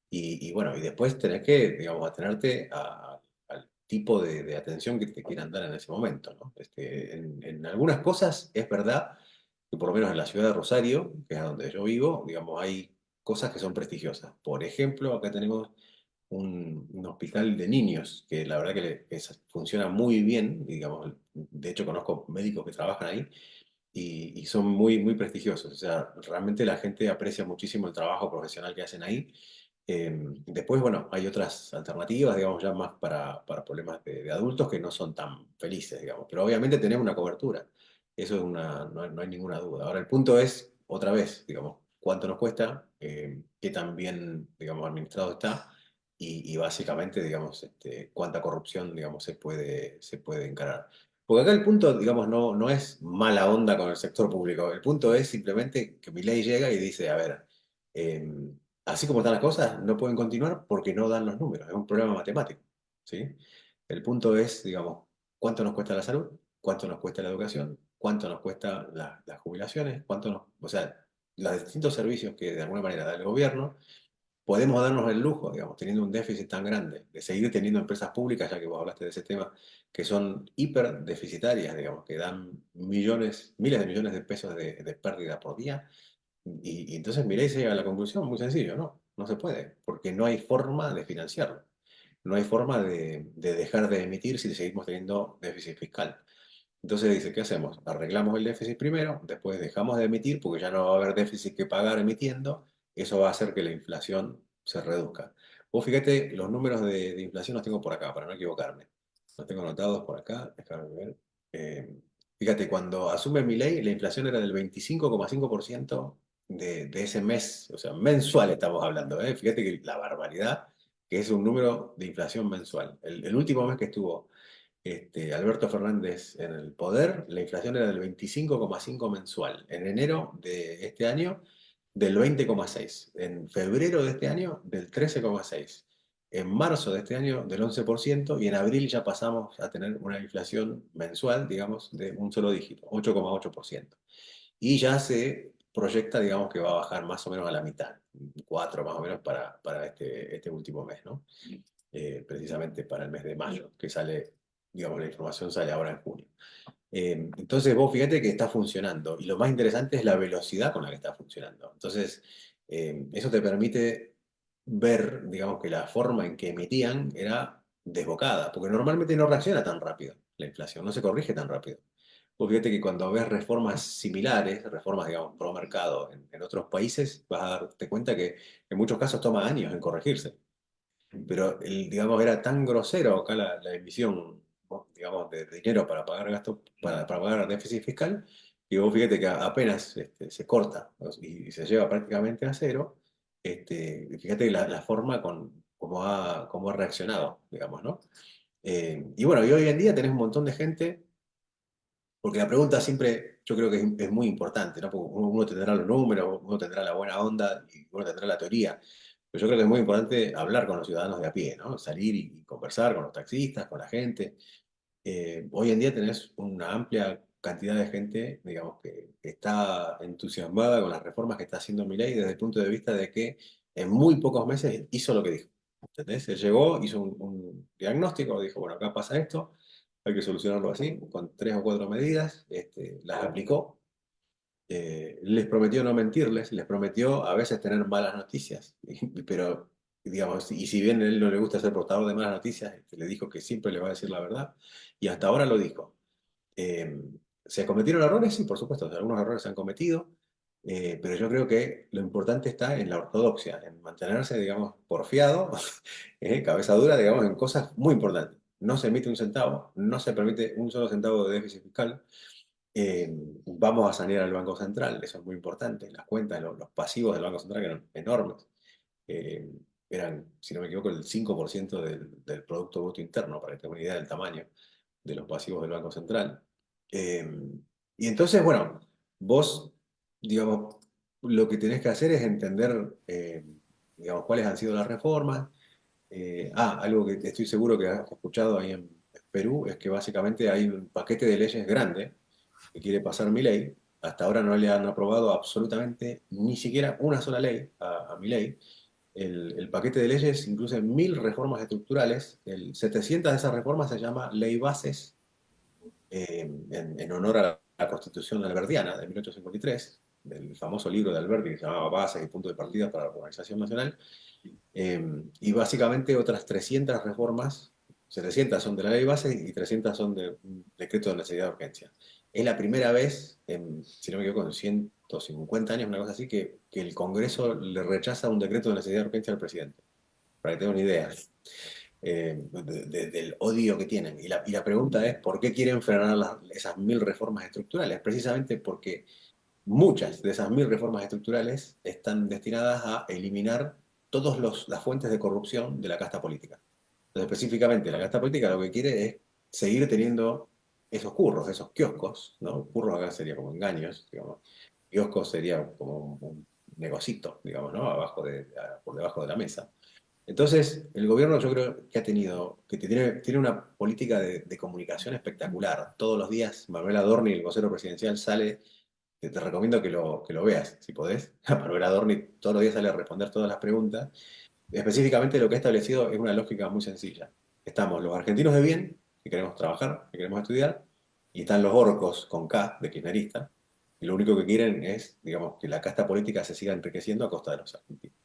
y bueno, y después tenés que, digamos, atenerte al tipo de atención que te quieran dar en ese momento, ¿no? En algunas cosas es verdad que por lo menos en la ciudad de Rosario, que es a donde yo vivo, digamos, hay cosas que son prestigiosas. Por ejemplo, acá tenemos un hospital de niños que la verdad que funciona muy bien, digamos, de hecho conozco médicos que trabajan ahí y son muy, muy prestigiosos. O sea, realmente la gente aprecia muchísimo el trabajo profesional que hacen ahí. Después, bueno, hay otras alternativas, digamos, ya más para problemas de adultos que no son tan felices, digamos, pero obviamente tenemos una cobertura. Eso no hay ninguna duda. Ahora, el punto es, otra vez, digamos, cuánto nos cuesta, qué tan bien, digamos, administrado está y básicamente, digamos, cuánta corrupción, digamos, se puede encarar. Porque acá el punto, digamos, no es mala onda con el sector público. El punto es simplemente que Milei llega y dice, a ver, eh, así como están las cosas, no pueden continuar porque no dan los números. Es un problema matemático, ¿sí? El punto es, digamos, cuánto nos cuesta la salud, cuánto nos cuesta la educación, cuánto nos cuesta las jubilaciones, o sea, los distintos servicios que de alguna manera da el gobierno podemos darnos el lujo, digamos, teniendo un déficit tan grande, de seguir teniendo empresas públicas, ya que vos hablaste de ese tema, que son hiper deficitarias, digamos, que dan millones, miles de millones de pesos de pérdida por día. Y entonces Milei se llega a la conclusión, muy sencillo, no se puede, porque no hay forma de financiarlo. No hay forma de dejar de emitir si seguimos teniendo déficit fiscal. Entonces dice, ¿qué hacemos? Arreglamos el déficit primero, después dejamos de emitir porque ya no va a haber déficit que pagar emitiendo, eso va a hacer que la inflación se reduzca. Vos fíjate, los números de inflación los tengo por acá, para no equivocarme. Los tengo anotados por acá, déjame ver. Eh, Fíjate, cuando asume Milei, la inflación era del 25,5% de ese mes, o sea, mensual estamos hablando, ¿eh? Fíjate que la barbaridad, que es un número de inflación mensual. El último mes que estuvo Alberto Fernández en el poder, la inflación era del 25,5 mensual. En enero de este año, del 20,6. En febrero de este año, del 13,6. En marzo de este año, del 11%. Y en abril ya pasamos a tener una inflación mensual, digamos, de un solo dígito, 8,8%. Y ya se proyecta, digamos, que va a bajar más o menos a la mitad, 4 más o menos para este último mes, ¿no? Precisamente para el mes de mayo, que sale, digamos, la información sale ahora en junio. Entonces vos fíjate que está funcionando y lo más interesante es la velocidad con la que está funcionando. Entonces, eso te permite ver, digamos, que la forma en que emitían era desbocada, porque normalmente no reacciona tan rápido la inflación, no se corrige tan rápido. Vos fíjate que cuando ves reformas similares, reformas, digamos, pro mercado en otros países, vas a darte cuenta que en muchos casos toma años en corregirse. Pero, digamos, era tan grosero acá la emisión, ¿no? Digamos, de dinero para pagar gastos, para pagar déficit fiscal, y vos fíjate que apenas se corta, ¿no? Y se lleva prácticamente a cero. Fíjate la forma cómo ha reaccionado, digamos, ¿no? Y bueno, y hoy en día tenés un montón de gente, porque la pregunta siempre yo creo que es muy importante, ¿no? Porque uno tendrá los números, uno tendrá la buena onda y uno tendrá la teoría. Pero yo creo que es muy importante hablar con los ciudadanos de a pie, ¿no? Salir y conversar con los taxistas, con la gente. Hoy en día tenés una amplia cantidad de gente, digamos, que está entusiasmada con las reformas que está haciendo Milei desde el punto de vista de que en muy pocos meses hizo lo que dijo. ¿Entendés? Él llegó, hizo un diagnóstico, dijo, bueno, acá pasa esto, hay que solucionarlo así, con 3 o 4 medidas, las aplicó, les prometió no mentirles, les prometió a veces tener malas noticias, pero digamos, y si bien a él no le gusta ser portador de malas noticias, le dijo que siempre le va a decir la verdad, y hasta ahora lo dijo. Eh, ¿Se cometieron errores? Sí, por supuesto, algunos errores se han cometido, pero yo creo que lo importante está en la ortodoxia, en mantenerse, digamos, porfiado, cabeza dura, digamos, en cosas muy importantes. No se emite un centavo, no se permite un solo centavo de déficit fiscal. Eh, Vamos a sanear al Banco Central, eso es muy importante. Las cuentas, los pasivos del Banco Central que eran enormes. Eh, Eran, si no me equivoco, el 5% del Producto Bruto Interno, para que tengan una idea del tamaño de los pasivos del Banco Central. Eh, y entonces, bueno, vos, digamos, lo que tenés que hacer es entender, digamos, cuáles han sido las reformas. Algo que estoy seguro que has escuchado ahí en Perú es que básicamente hay un paquete de leyes grande que quiere pasar Milei. Hasta ahora no le han aprobado absolutamente ni siquiera una sola ley a Milei. El paquete de leyes incluye 1.000 reformas estructurales. 700 de esas reformas se llama Ley Bases, en honor a la Constitución alberdiana de 1853, del famoso libro de Alberti que se llamaba Bases y Punto de Partida para la Organización Nacional. Y básicamente otras 300 reformas, 700 son de la ley base y 300 son de un decreto de necesidad de urgencia. Es la primera vez, si no me equivoco, en 150 años, una cosa así, que el Congreso le rechaza un decreto de necesidad de urgencia al presidente, para que tengan una idea del odio que tienen. Y la pregunta es, ¿por qué quieren frenar esas 1.000 reformas estructurales? Precisamente porque muchas de esas 1.000 reformas estructurales están destinadas a eliminar todas las fuentes de corrupción de la casta política. Entonces, específicamente, la casta política lo que quiere es seguir teniendo esos curros, esos kioscos, ¿no? Curros acá sería como engaños, digamos. Kioscos sería como un negocito, digamos, ¿no? Por debajo de la mesa. Entonces, el gobierno yo creo que ha tenido, que tiene una política de comunicación espectacular. Todos los días Manuel Adorni, el vocero presidencial, sale, que te recomiendo que lo veas, si podés. Manuel Adorni todos los días sale a responder todas las preguntas. Específicamente lo que ha establecido es una lógica muy sencilla. Estamos los argentinos de bien, que queremos trabajar, que queremos estudiar, y están los orcos con K, de kirchnerista, y lo único que quieren es, digamos, que la casta política se siga enriqueciendo a costa de los argentinos.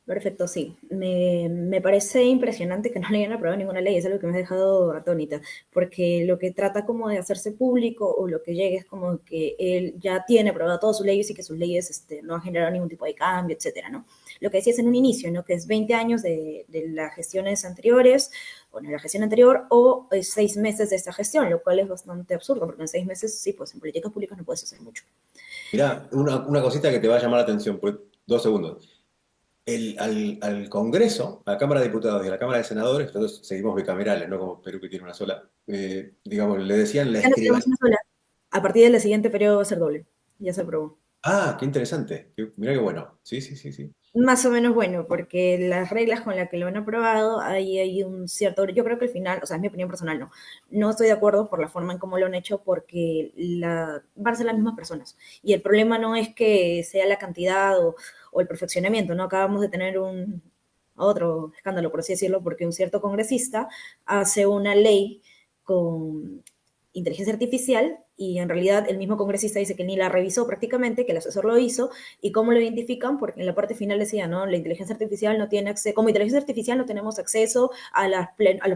Perfecto, sí. Me parece impresionante que no le hayan aprobado ninguna ley, es algo que me ha dejado atónita, porque lo que trata como de hacerse público o lo que llegue es como que él ya tiene aprobado todas sus leyes y que sus leyes no han generado ningún tipo de cambio, etcétera, ¿no? Lo que decías en un inicio, ¿no? Que es 20 años de las gestiones anteriores, o de la gestión anterior, o 6 meses de esta gestión, lo cual es bastante absurdo, porque en 6 meses, sí, pues en políticas públicas no puedes hacer mucho. Mirá, una cosita que te va a llamar la atención, por 2 segundos. Al Congreso, a la Cámara de Diputados y a la Cámara de Senadores, nosotros seguimos bicamerales, no como Perú que tiene una sola, digamos, le decían la Ya no escribanía. tenemos una sola. A partir del siguiente periodo va a ser doble. Ya se aprobó. Ah, qué interesante. Mirá qué bueno. Sí, sí, sí, sí. Más o menos bueno, porque las reglas con las que lo han aprobado, ahí hay un cierto, yo creo que al final, o sea, es mi opinión personal, no estoy de acuerdo por la forma en cómo lo han hecho, porque van a ser las mismas personas. Y el problema no es que sea la cantidad o el perfeccionamiento, ¿no? Acabamos de tener otro escándalo, por así decirlo, porque un cierto congresista hace una ley con inteligencia artificial y en realidad el mismo congresista dice que ni la revisó prácticamente, que el asesor lo hizo. ¿Y cómo lo identifican? Porque en la parte final decía, ¿no? La inteligencia artificial no tiene acceso, como inteligencia artificial no tenemos acceso a los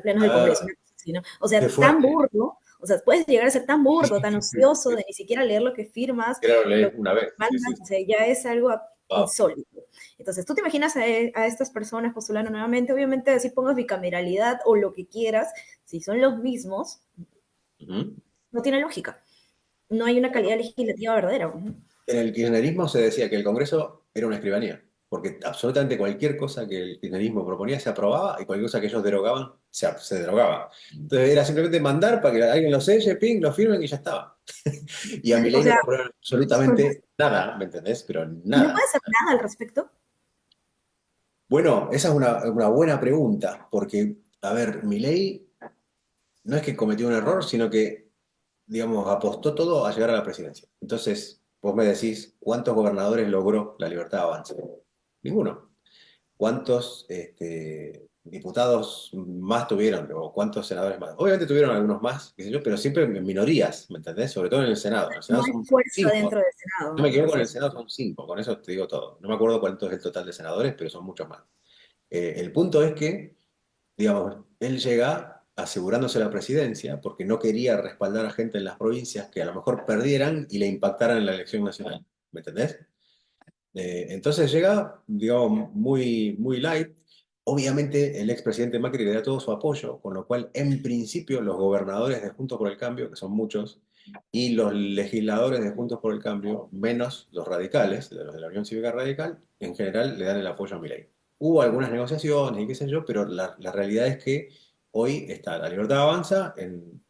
plenos del Congreso, Ah, una cosa así, ¿no? O qué sea, tan fuerte. burdo, o sea, puedes llegar a ser tan burdo, tan ocioso de ni siquiera leer lo que firmas, Quiero lo leer que una vez. Sí, sí, mandas, o sí. sea, ya es algo Wow. insólito. Entonces, tú te imaginas a estas personas postulando nuevamente, obviamente así pongas bicameralidad o lo que quieras, si son los mismos, Ujú. no tiene lógica. No hay una calidad legislativa verdadera. En el kirchnerismo se decía que el Congreso era una escribanía, porque absolutamente cualquier cosa que el kirchnerismo proponía se aprobaba y cualquier cosa que ellos derogaban se derogaba. Entonces era simplemente mandar para que alguien lo selle, ping, lo firmen y ya estaba. Y a mi O ley no le sea, aprueban absolutamente nada, ¿me entendés? Pero y no puede nada. hacer nada al respecto. Bueno, esa es una buena pregunta, porque, a ver, mi ley no es que cometió un error, sino que, digamos, apostó todo a llegar a la presidencia. Entonces, vos me decís, ¿cuántos gobernadores logró la libertad de avance? Ninguno. ¿Cuántos diputados más tuvieron? ¿O cuántos senadores más? Obviamente tuvieron algunos más, qué sé yo, pero siempre en minorías, ¿me entendés? Sobre todo en el Senado. En el No Senado hay son fuerza cinco. dentro del No Senado, me ¿no? equivoco, Así en el es. Senado son cinco, con eso te digo todo. No me acuerdo cuánto es el total de senadores, pero son muchos más. El punto es que, digamos, él llega asegurándose la presidencia porque no quería respaldar a gente en las provincias que a lo mejor perdieran y le impactaran en la elección nacional. ¿Me entendés? Entonces llega, digamos, muy, muy light. Obviamente el expresidente Macri le da todo su apoyo, con lo cual en principio los gobernadores de Juntos por el Cambio, que son muchos, y los legisladores de Juntos por el Cambio, menos los radicales, de los de la Unión Cívica Radical, en general le dan el apoyo a Milei. Hubo algunas negociaciones y qué sé yo, pero la realidad es que hoy está la libertad avanza en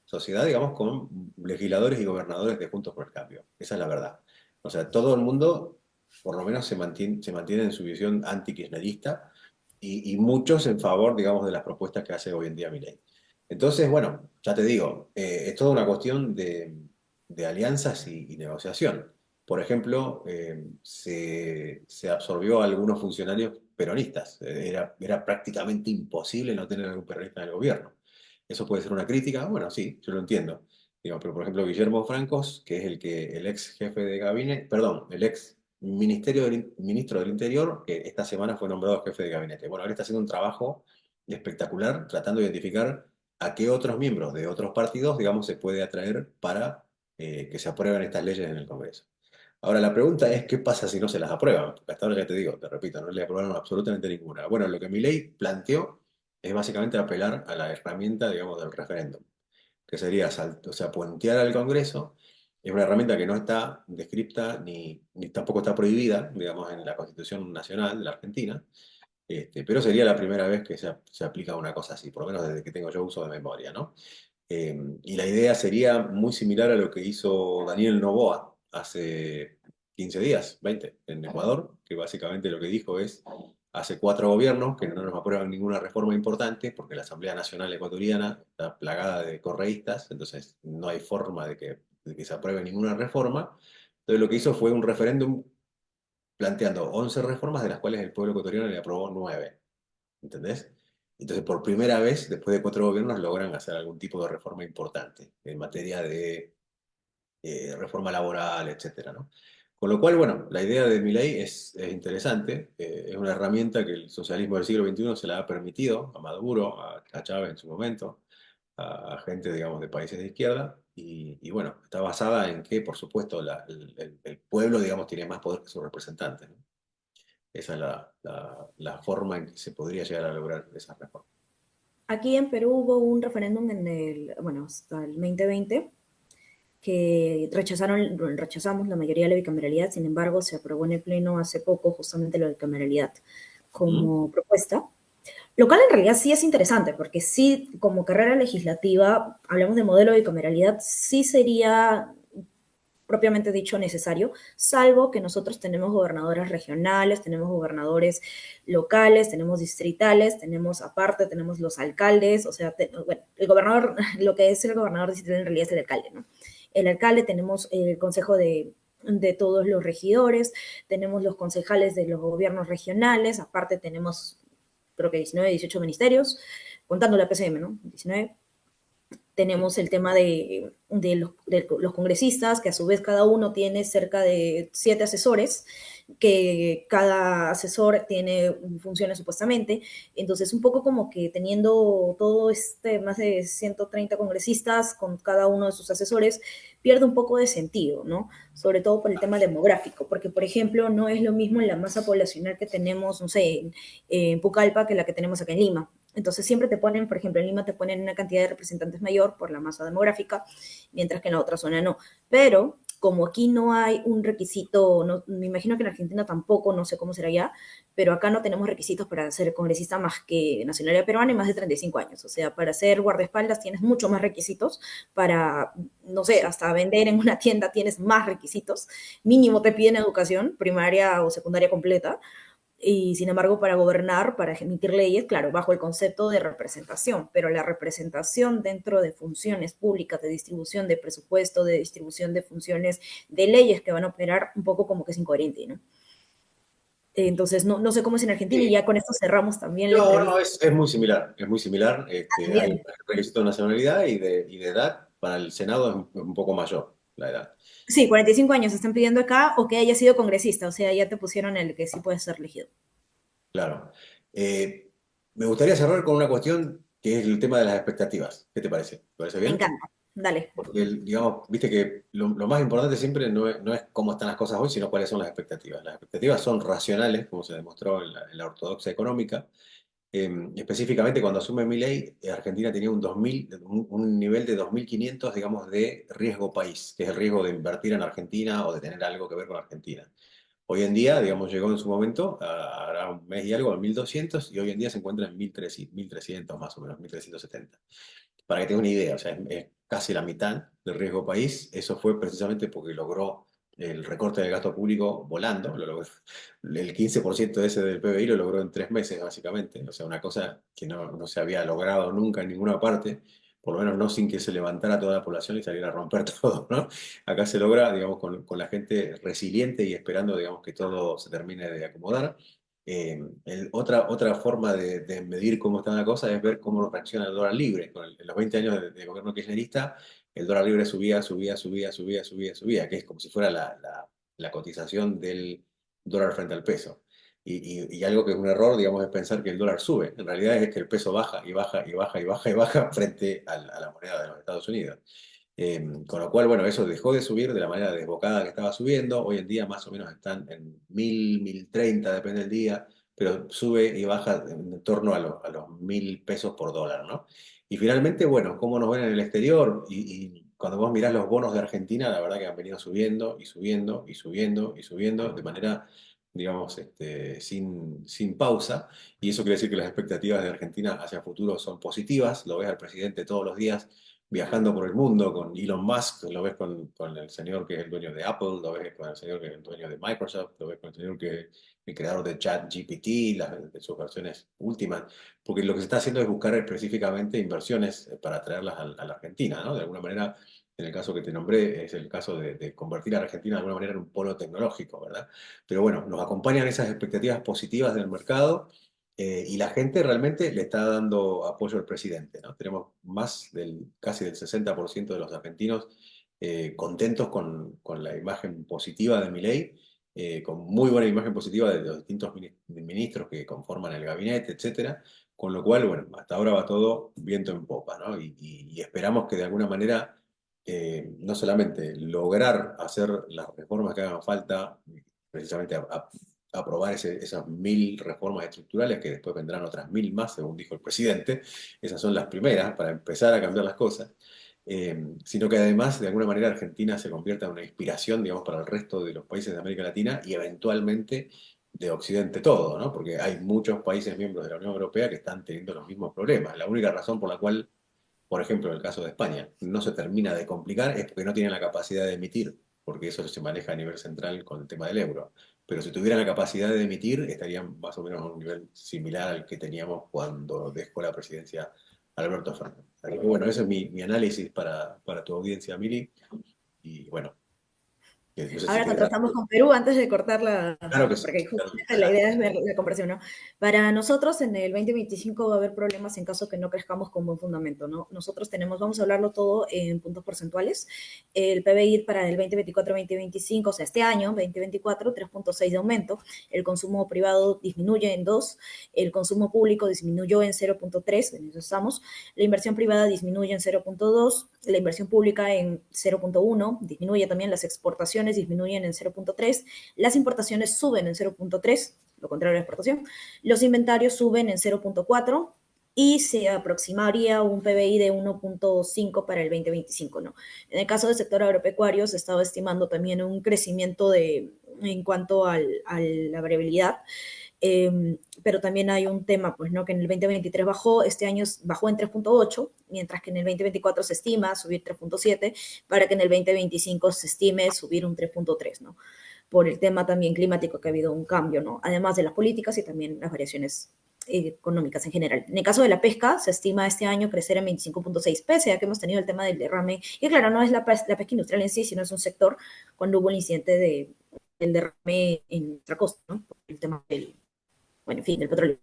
sociedad, digamos, con legisladores y gobernadores de Juntos por el Cambio. Esa es la verdad. O sea, todo el mundo, por lo menos, se mantiene en su visión anti-kirchnerista y muchos en favor, digamos, de las propuestas que hace hoy en día Milei. Entonces, bueno, ya te digo, es toda una cuestión de alianzas y negociación. Por ejemplo, se absorbió a algunos funcionarios peronistas. Era prácticamente imposible no tener algún peronista en el gobierno. Eso puede ser una crítica, bueno, sí, yo lo entiendo. Digo, pero por ejemplo, Guillermo Francos, que es el ex jefe de gabinete, perdón, el ex ministro del Interior, que esta semana fue nombrado jefe de gabinete. Bueno, él está haciendo un trabajo espectacular tratando de identificar a qué otros miembros de otros partidos, digamos, se puede atraer para que se aprueben estas leyes en el Congreso. Ahora, la pregunta es, ¿qué pasa si no se las aprueban? Porque hasta ahora ya te digo, te repito, no le aprobaron absolutamente ninguna. Bueno, lo que mi ley planteó es básicamente apelar a la herramienta, digamos, del referéndum, que sería, o sea, puentear al Congreso. Es una herramienta que no está descripta ni tampoco está prohibida, digamos, en la Constitución Nacional de la Argentina. Pero sería la primera vez que se aplica una cosa así, por lo menos desde que tengo yo uso de memoria, ¿no? Y la idea sería muy similar a lo que hizo Daniel Noboa hace 15 días, 20, en Ecuador, que básicamente lo que dijo es, hace 4 gobiernos que no nos aprueban ninguna reforma importante porque la Asamblea Nacional Ecuatoriana está plagada de correístas, entonces no hay forma de que se apruebe ninguna reforma. Entonces lo que hizo fue un referéndum planteando 11 reformas, de las cuales el pueblo ecuatoriano le aprobó 9. ¿Entendés? Entonces, por primera vez, después de 4 gobiernos, logran hacer algún tipo de reforma importante en materia de reforma laboral, etcétera, ¿no? Con lo cual, bueno, la idea de Milei es interesante, es una herramienta que el socialismo del siglo XXI se la ha permitido a Maduro, a Chávez en su momento, a gente, digamos, de países de izquierda, y bueno, está basada en que, por supuesto, el pueblo, digamos, tiene más poder que sus representantes, ¿no? Esa es la forma en que se podría llegar a lograr esa reforma. Aquí en Perú hubo un referéndum bueno, hasta el 2020 que rechazamos la mayoría de la bicameralidad, sin embargo, se aprobó en el Pleno hace poco justamente la bicameralidad ¿Mm? como propuesta, lo cual en realidad sí es interesante, porque sí, como carrera legislativa, hablamos de modelo de bicameralidad, sí sería propiamente dicho necesario, salvo que nosotros tenemos gobernadores regionales, tenemos gobernadores locales, tenemos distritales, tenemos aparte, tenemos los alcaldes, o sea, bueno, el gobernador, lo que es el gobernador distrital en realidad es el alcalde, ¿no? El alcalde, tenemos el consejo de todos los regidores, tenemos los concejales de los gobiernos regionales, aparte tenemos creo que 19, 18 ministerios, contando la PCM, ¿no? 19, tenemos el tema de los congresistas, que a su vez cada uno tiene cerca de 7 asesores, que cada asesor tiene funciones supuestamente. Entonces, un poco como que teniendo todo más de 130 congresistas con cada uno de sus asesores, pierde un poco de sentido, ¿no? Sobre todo por el tema demográfico, porque, por ejemplo, no es lo mismo en la masa poblacional que tenemos, no sé, en Pucallpa que la que tenemos acá en Lima. Entonces siempre te ponen, por ejemplo, en Lima te ponen una cantidad de representantes mayor por la masa demográfica, mientras que en la otra zona no. Pero como aquí no hay un requisito, no, me imagino que en Argentina tampoco, no sé cómo será ya, pero acá no tenemos requisitos para ser congresista más que nacionalidad peruana y más de 35 años. O sea, para ser guardaespaldas tienes mucho más requisitos, para, no sé, Sí. hasta vender en una tienda tienes más requisitos. Mínimo te piden educación primaria o secundaria completa, y sin embargo para gobernar, para emitir leyes, claro, bajo el concepto de representación, pero la representación dentro de funciones públicas, de distribución de presupuesto, de distribución de funciones, de leyes que van a operar un poco como que es incoherente, ¿no? Entonces, no sé cómo es en Argentina y Sí. ya con esto cerramos también la No, no, entrevista. es muy similar, es muy similar. Hay También. requisito de nacionalidad y de edad. Para el Senado es un poco mayor la edad. Sí, 45 años están pidiendo acá o que haya sido congresista, o sea, ya te pusieron el que sí puede ser elegido. Claro. Eh, Me gustaría cerrar con una cuestión que es el tema de las expectativas. ¿Qué te parece? ¿Te parece Me bien? encanta. Dale. Porque, digamos, viste que lo más importante siempre no es cómo están las cosas hoy, sino cuáles son las expectativas. Las expectativas son racionales, como se demostró en la ortodoxia económica. Específicamente cuando asume Milei, Argentina tenía un nivel de 2.500, digamos, de riesgo país, que es el riesgo de invertir en Argentina o de tener algo que ver con Argentina. Hoy en día, digamos, llegó en su momento, hará un mes y algo, a 1.200, y hoy en día se encuentra en 1.300 más o menos, 1.370. Para que tenga una idea, o sea, es casi la mitad del riesgo país. Eso fue precisamente porque logró el recorte del gasto público volando, el 15% de ese del PBI lo logró en 3 meses, básicamente. O sea, una cosa que no se había logrado nunca en ninguna parte, por lo menos no sin que se levantara toda la población y saliera a romper todo, ¿no? Acá se logra, digamos, con la gente resiliente y esperando, digamos, que todo se termine de acomodar. Otra forma de medir cómo está la cosa es ver cómo reacciona el dólar libre. En los 20 años de gobierno kirchnerista, el dólar libre subía, subía, subía, subía, subía, subía, que es como si fuera la cotización del dólar frente al peso. Y algo que es un error, digamos, es pensar que el dólar sube. En realidad es que el peso baja y baja y baja y baja y baja frente a la moneda de los Estados Unidos. Con lo cual, bueno, eso dejó de subir de la manera desbocada que estaba subiendo. Hoy en día más o menos están en 1.000, 1.030, depende del día, pero sube y baja en torno a los 1.000 pesos por dólar, ¿no? Y finalmente, bueno, cómo nos ven en el exterior y cuando vos mirás los bonos de Argentina, la verdad que han venido subiendo y subiendo y subiendo y subiendo de manera digamos, sin pausa, y eso quiere decir que las expectativas de Argentina hacia el futuro son positivas. Lo ves al presidente todos los días viajando por el mundo con Elon Musk, lo ves con el señor que es el dueño de Apple, lo ves con el señor que es el dueño de Microsoft, lo ves con el señor que es el creador de ChatGPT, de sus versiones últimas, porque lo que se está haciendo es buscar específicamente inversiones para traerlas a la Argentina, ¿no? De alguna manera, en el caso que te nombré, es el caso de convertir a Argentina de alguna manera en un polo tecnológico, ¿verdad? Pero bueno, nos acompañan esas expectativas positivas del mercado, y la gente realmente le está dando apoyo al presidente, ¿no? Tenemos casi del 60% de los argentinos contentos con la imagen positiva de Milei, con muy buena imagen positiva de los distintos ministros que conforman el gabinete, etcétera. Con lo cual, bueno, hasta ahora va todo viento en popa, ¿no? Y esperamos que de alguna manera no solamente lograr hacer las reformas que hagan falta, precisamente aprobar esas 1.000 reformas estructurales, que después vendrán otras 1.000 más, según dijo el presidente. Esas son las primeras para empezar a cambiar las cosas. Sino que además, de alguna manera, Argentina se convierta en una inspiración, digamos, para el resto de los países de América Latina y eventualmente de Occidente todo, ¿no? Porque hay muchos países miembros de la Unión Europea que están teniendo los mismos problemas. La única razón por la cual, por ejemplo, en el caso de España, no se termina de complicar es porque no tienen la capacidad de emitir, porque eso se maneja a nivel central con el tema del euro. Pero si tuvieran la capacidad de emitir, estarían más o menos a un nivel similar al que teníamos cuando dejó la presidencia Alberto Fernández. Así que bueno, ese es mi análisis para tu audiencia, Mili. Y bueno, no sé si Ahora quieres dar. contrastamos con Perú antes de cortarla, Claro que sí, porque claro que sí. justamente la Adelante. idea es ver la comparación, ¿no? Para nosotros en el 2025 va a haber problemas en caso que no crezcamos con buen fundamento, ¿no? Nosotros tenemos, vamos a hablarlo todo en puntos porcentuales. El PBI para el 2024-2025, o sea, este año, 2024, 3.6 de aumento. El consumo privado disminuye en 2, el consumo público disminuyó en 0.3, en eso estamos. La inversión privada disminuye en 0.2, la inversión pública en 0.1, disminuye también las exportaciones, disminuyen en 0.3, las importaciones suben en 0.3, lo contrario a la exportación, los inventarios suben en 0.4 y se aproximaría un PBI de 1.5 para el 2025, ¿no? En el caso del sector agropecuario se estaba estimando también un crecimiento en cuanto a la variabilidad, pero también hay un tema, pues, ¿no? Que en el 2023 bajó, este año bajó en 3.8, mientras que en el 2024 se estima subir 3.7, para que en el 2025 se estime subir un 3.3, ¿no? Por el tema también climático, que ha habido un cambio, ¿no? Además de las políticas y también las variaciones económicas en general. En el caso de la pesca, se estima este año crecer en 25.6, pese a que hemos tenido el tema del derrame, y claro, no es la pesca industrial en sí, sino es un sector cuando hubo el incidente del derrame en nuestra costa, ¿no? Por el tema del, bueno, en fin, del petróleo.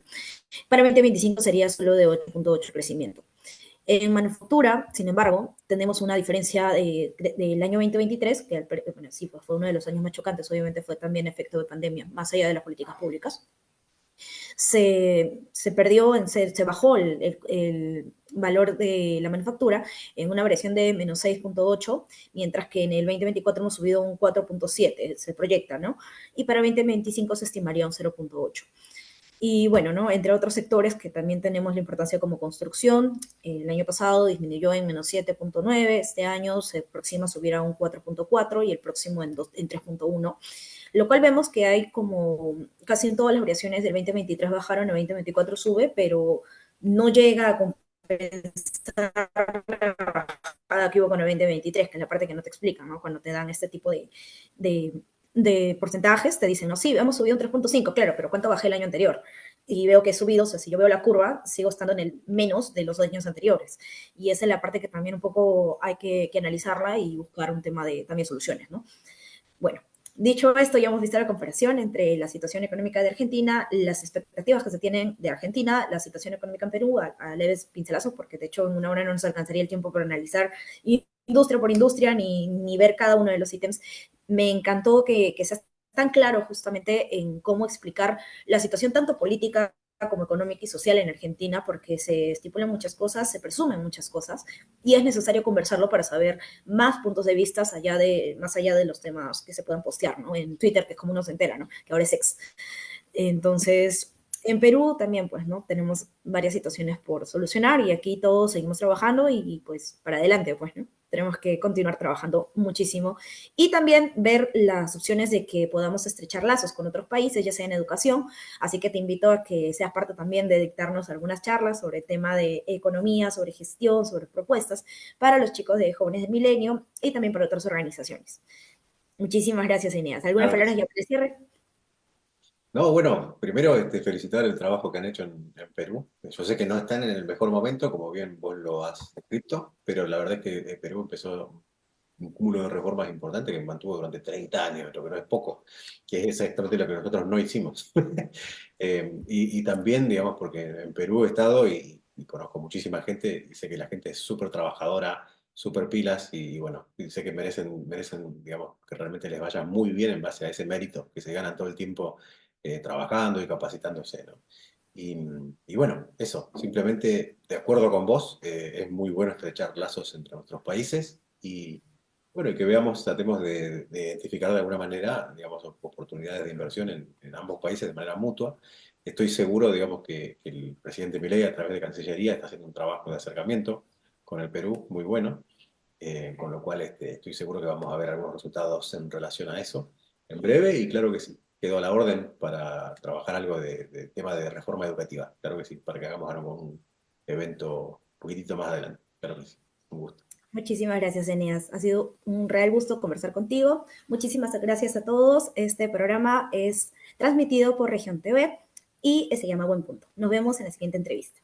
Para 2025 sería solo de 8.8 crecimiento. En manufactura, sin embargo, tenemos una diferencia del año 2023, que bueno, sí, pues fue uno de los años más chocantes, obviamente fue también efecto de pandemia, más allá de las políticas públicas. Se perdió, se bajó el valor de la manufactura en una variación de menos 6.8, mientras que en el 2024 hemos subido un 4.7, se proyecta, ¿no? Y para 2025 se estimaría un 0.8. Y bueno, ¿no? Entre otros sectores que también tenemos la importancia como construcción, el año pasado disminuyó en menos 7.9, este año se aproxima a subir a un 4.4 y el próximo en 3.1, lo cual vemos que hay como casi en todas las variaciones del 2023 bajaron, el 2024 sube, pero no llega a compensar la bajada que hubo con el 2023, que es la parte que no te explican, ¿no? Cuando te dan este tipo de, de porcentajes, te dicen, no, sí, hemos subido un 3.5, claro, pero ¿cuánto bajé el año anterior? Y veo que he subido, o sea, si yo veo la curva, sigo estando en el menos de los años anteriores. Y esa es la parte que también un poco hay que analizarla y buscar un tema de también soluciones, ¿no? Bueno, dicho esto, ya hemos visto la comparación entre la situación económica de Argentina, las expectativas que se tienen de Argentina, la situación económica en Perú, a leves pincelazos, porque de hecho en una hora no nos alcanzaría el tiempo para analizar industria por industria ni ver cada uno de los ítems. Me encantó que sea tan claro justamente en cómo explicar la situación tanto política como económica y social en Argentina, porque se estipulan muchas cosas, se presumen muchas cosas, y es necesario conversarlo para saber más puntos de vista más allá de los temas que se puedan postear, ¿no? En Twitter, que es como uno se entera, ¿no? Que ahora es ex. Entonces, en Perú también, pues, ¿no? Tenemos varias situaciones por solucionar y aquí todos seguimos trabajando y pues para adelante, pues, ¿no? tenemos que continuar trabajando muchísimo y también ver las opciones de que podamos estrechar lazos con otros países, ya sea en educación. Así que te invito a que seas parte también de dictarnos algunas charlas sobre el tema de economía, sobre gestión, sobre propuestas para los chicos de Jóvenes del Milenio y también para otras organizaciones. Muchísimas gracias, Eneas. ¿Algunas Claro que palabras sí. ya para el cierre? No, bueno, primero felicitar el trabajo que han hecho en Perú. Yo sé que no están en el mejor momento, como bien vos lo has descrito, pero la verdad es que Perú empezó un cúmulo de reformas importantes que mantuvo durante 30 años, lo que no es poco, que es exactamente lo que nosotros no hicimos. Y también, digamos, porque en Perú he estado y conozco muchísima gente y sé que la gente es súper trabajadora, súper pilas y bueno, y sé que merecen, digamos, que realmente les vaya muy bien en base a ese mérito que se ganan todo el tiempo trabajando y capacitándose, ¿no? Y, y bueno, eso, simplemente de acuerdo con vos, es muy bueno estrechar lazos entre nuestros países y bueno, y que veamos, tratemos de identificar de alguna manera, digamos, oportunidades de inversión en ambos países de manera mutua. Estoy seguro, digamos, que el presidente Milei a través de Cancillería está haciendo un trabajo de acercamiento con el Perú muy bueno, con lo cual estoy seguro que vamos a ver algunos resultados en relación a eso en breve y claro que sí, quedo a la orden para trabajar algo de tema de reforma educativa, claro que sí, para que hagamos algún evento un poquitito más adelante, claro que sí, un gusto. Muchísimas gracias, Eneas. Ha sido un real gusto conversar contigo. Muchísimas gracias a todos. Este programa es transmitido por Región TV y se llama Buen Punto. Nos vemos en la siguiente entrevista.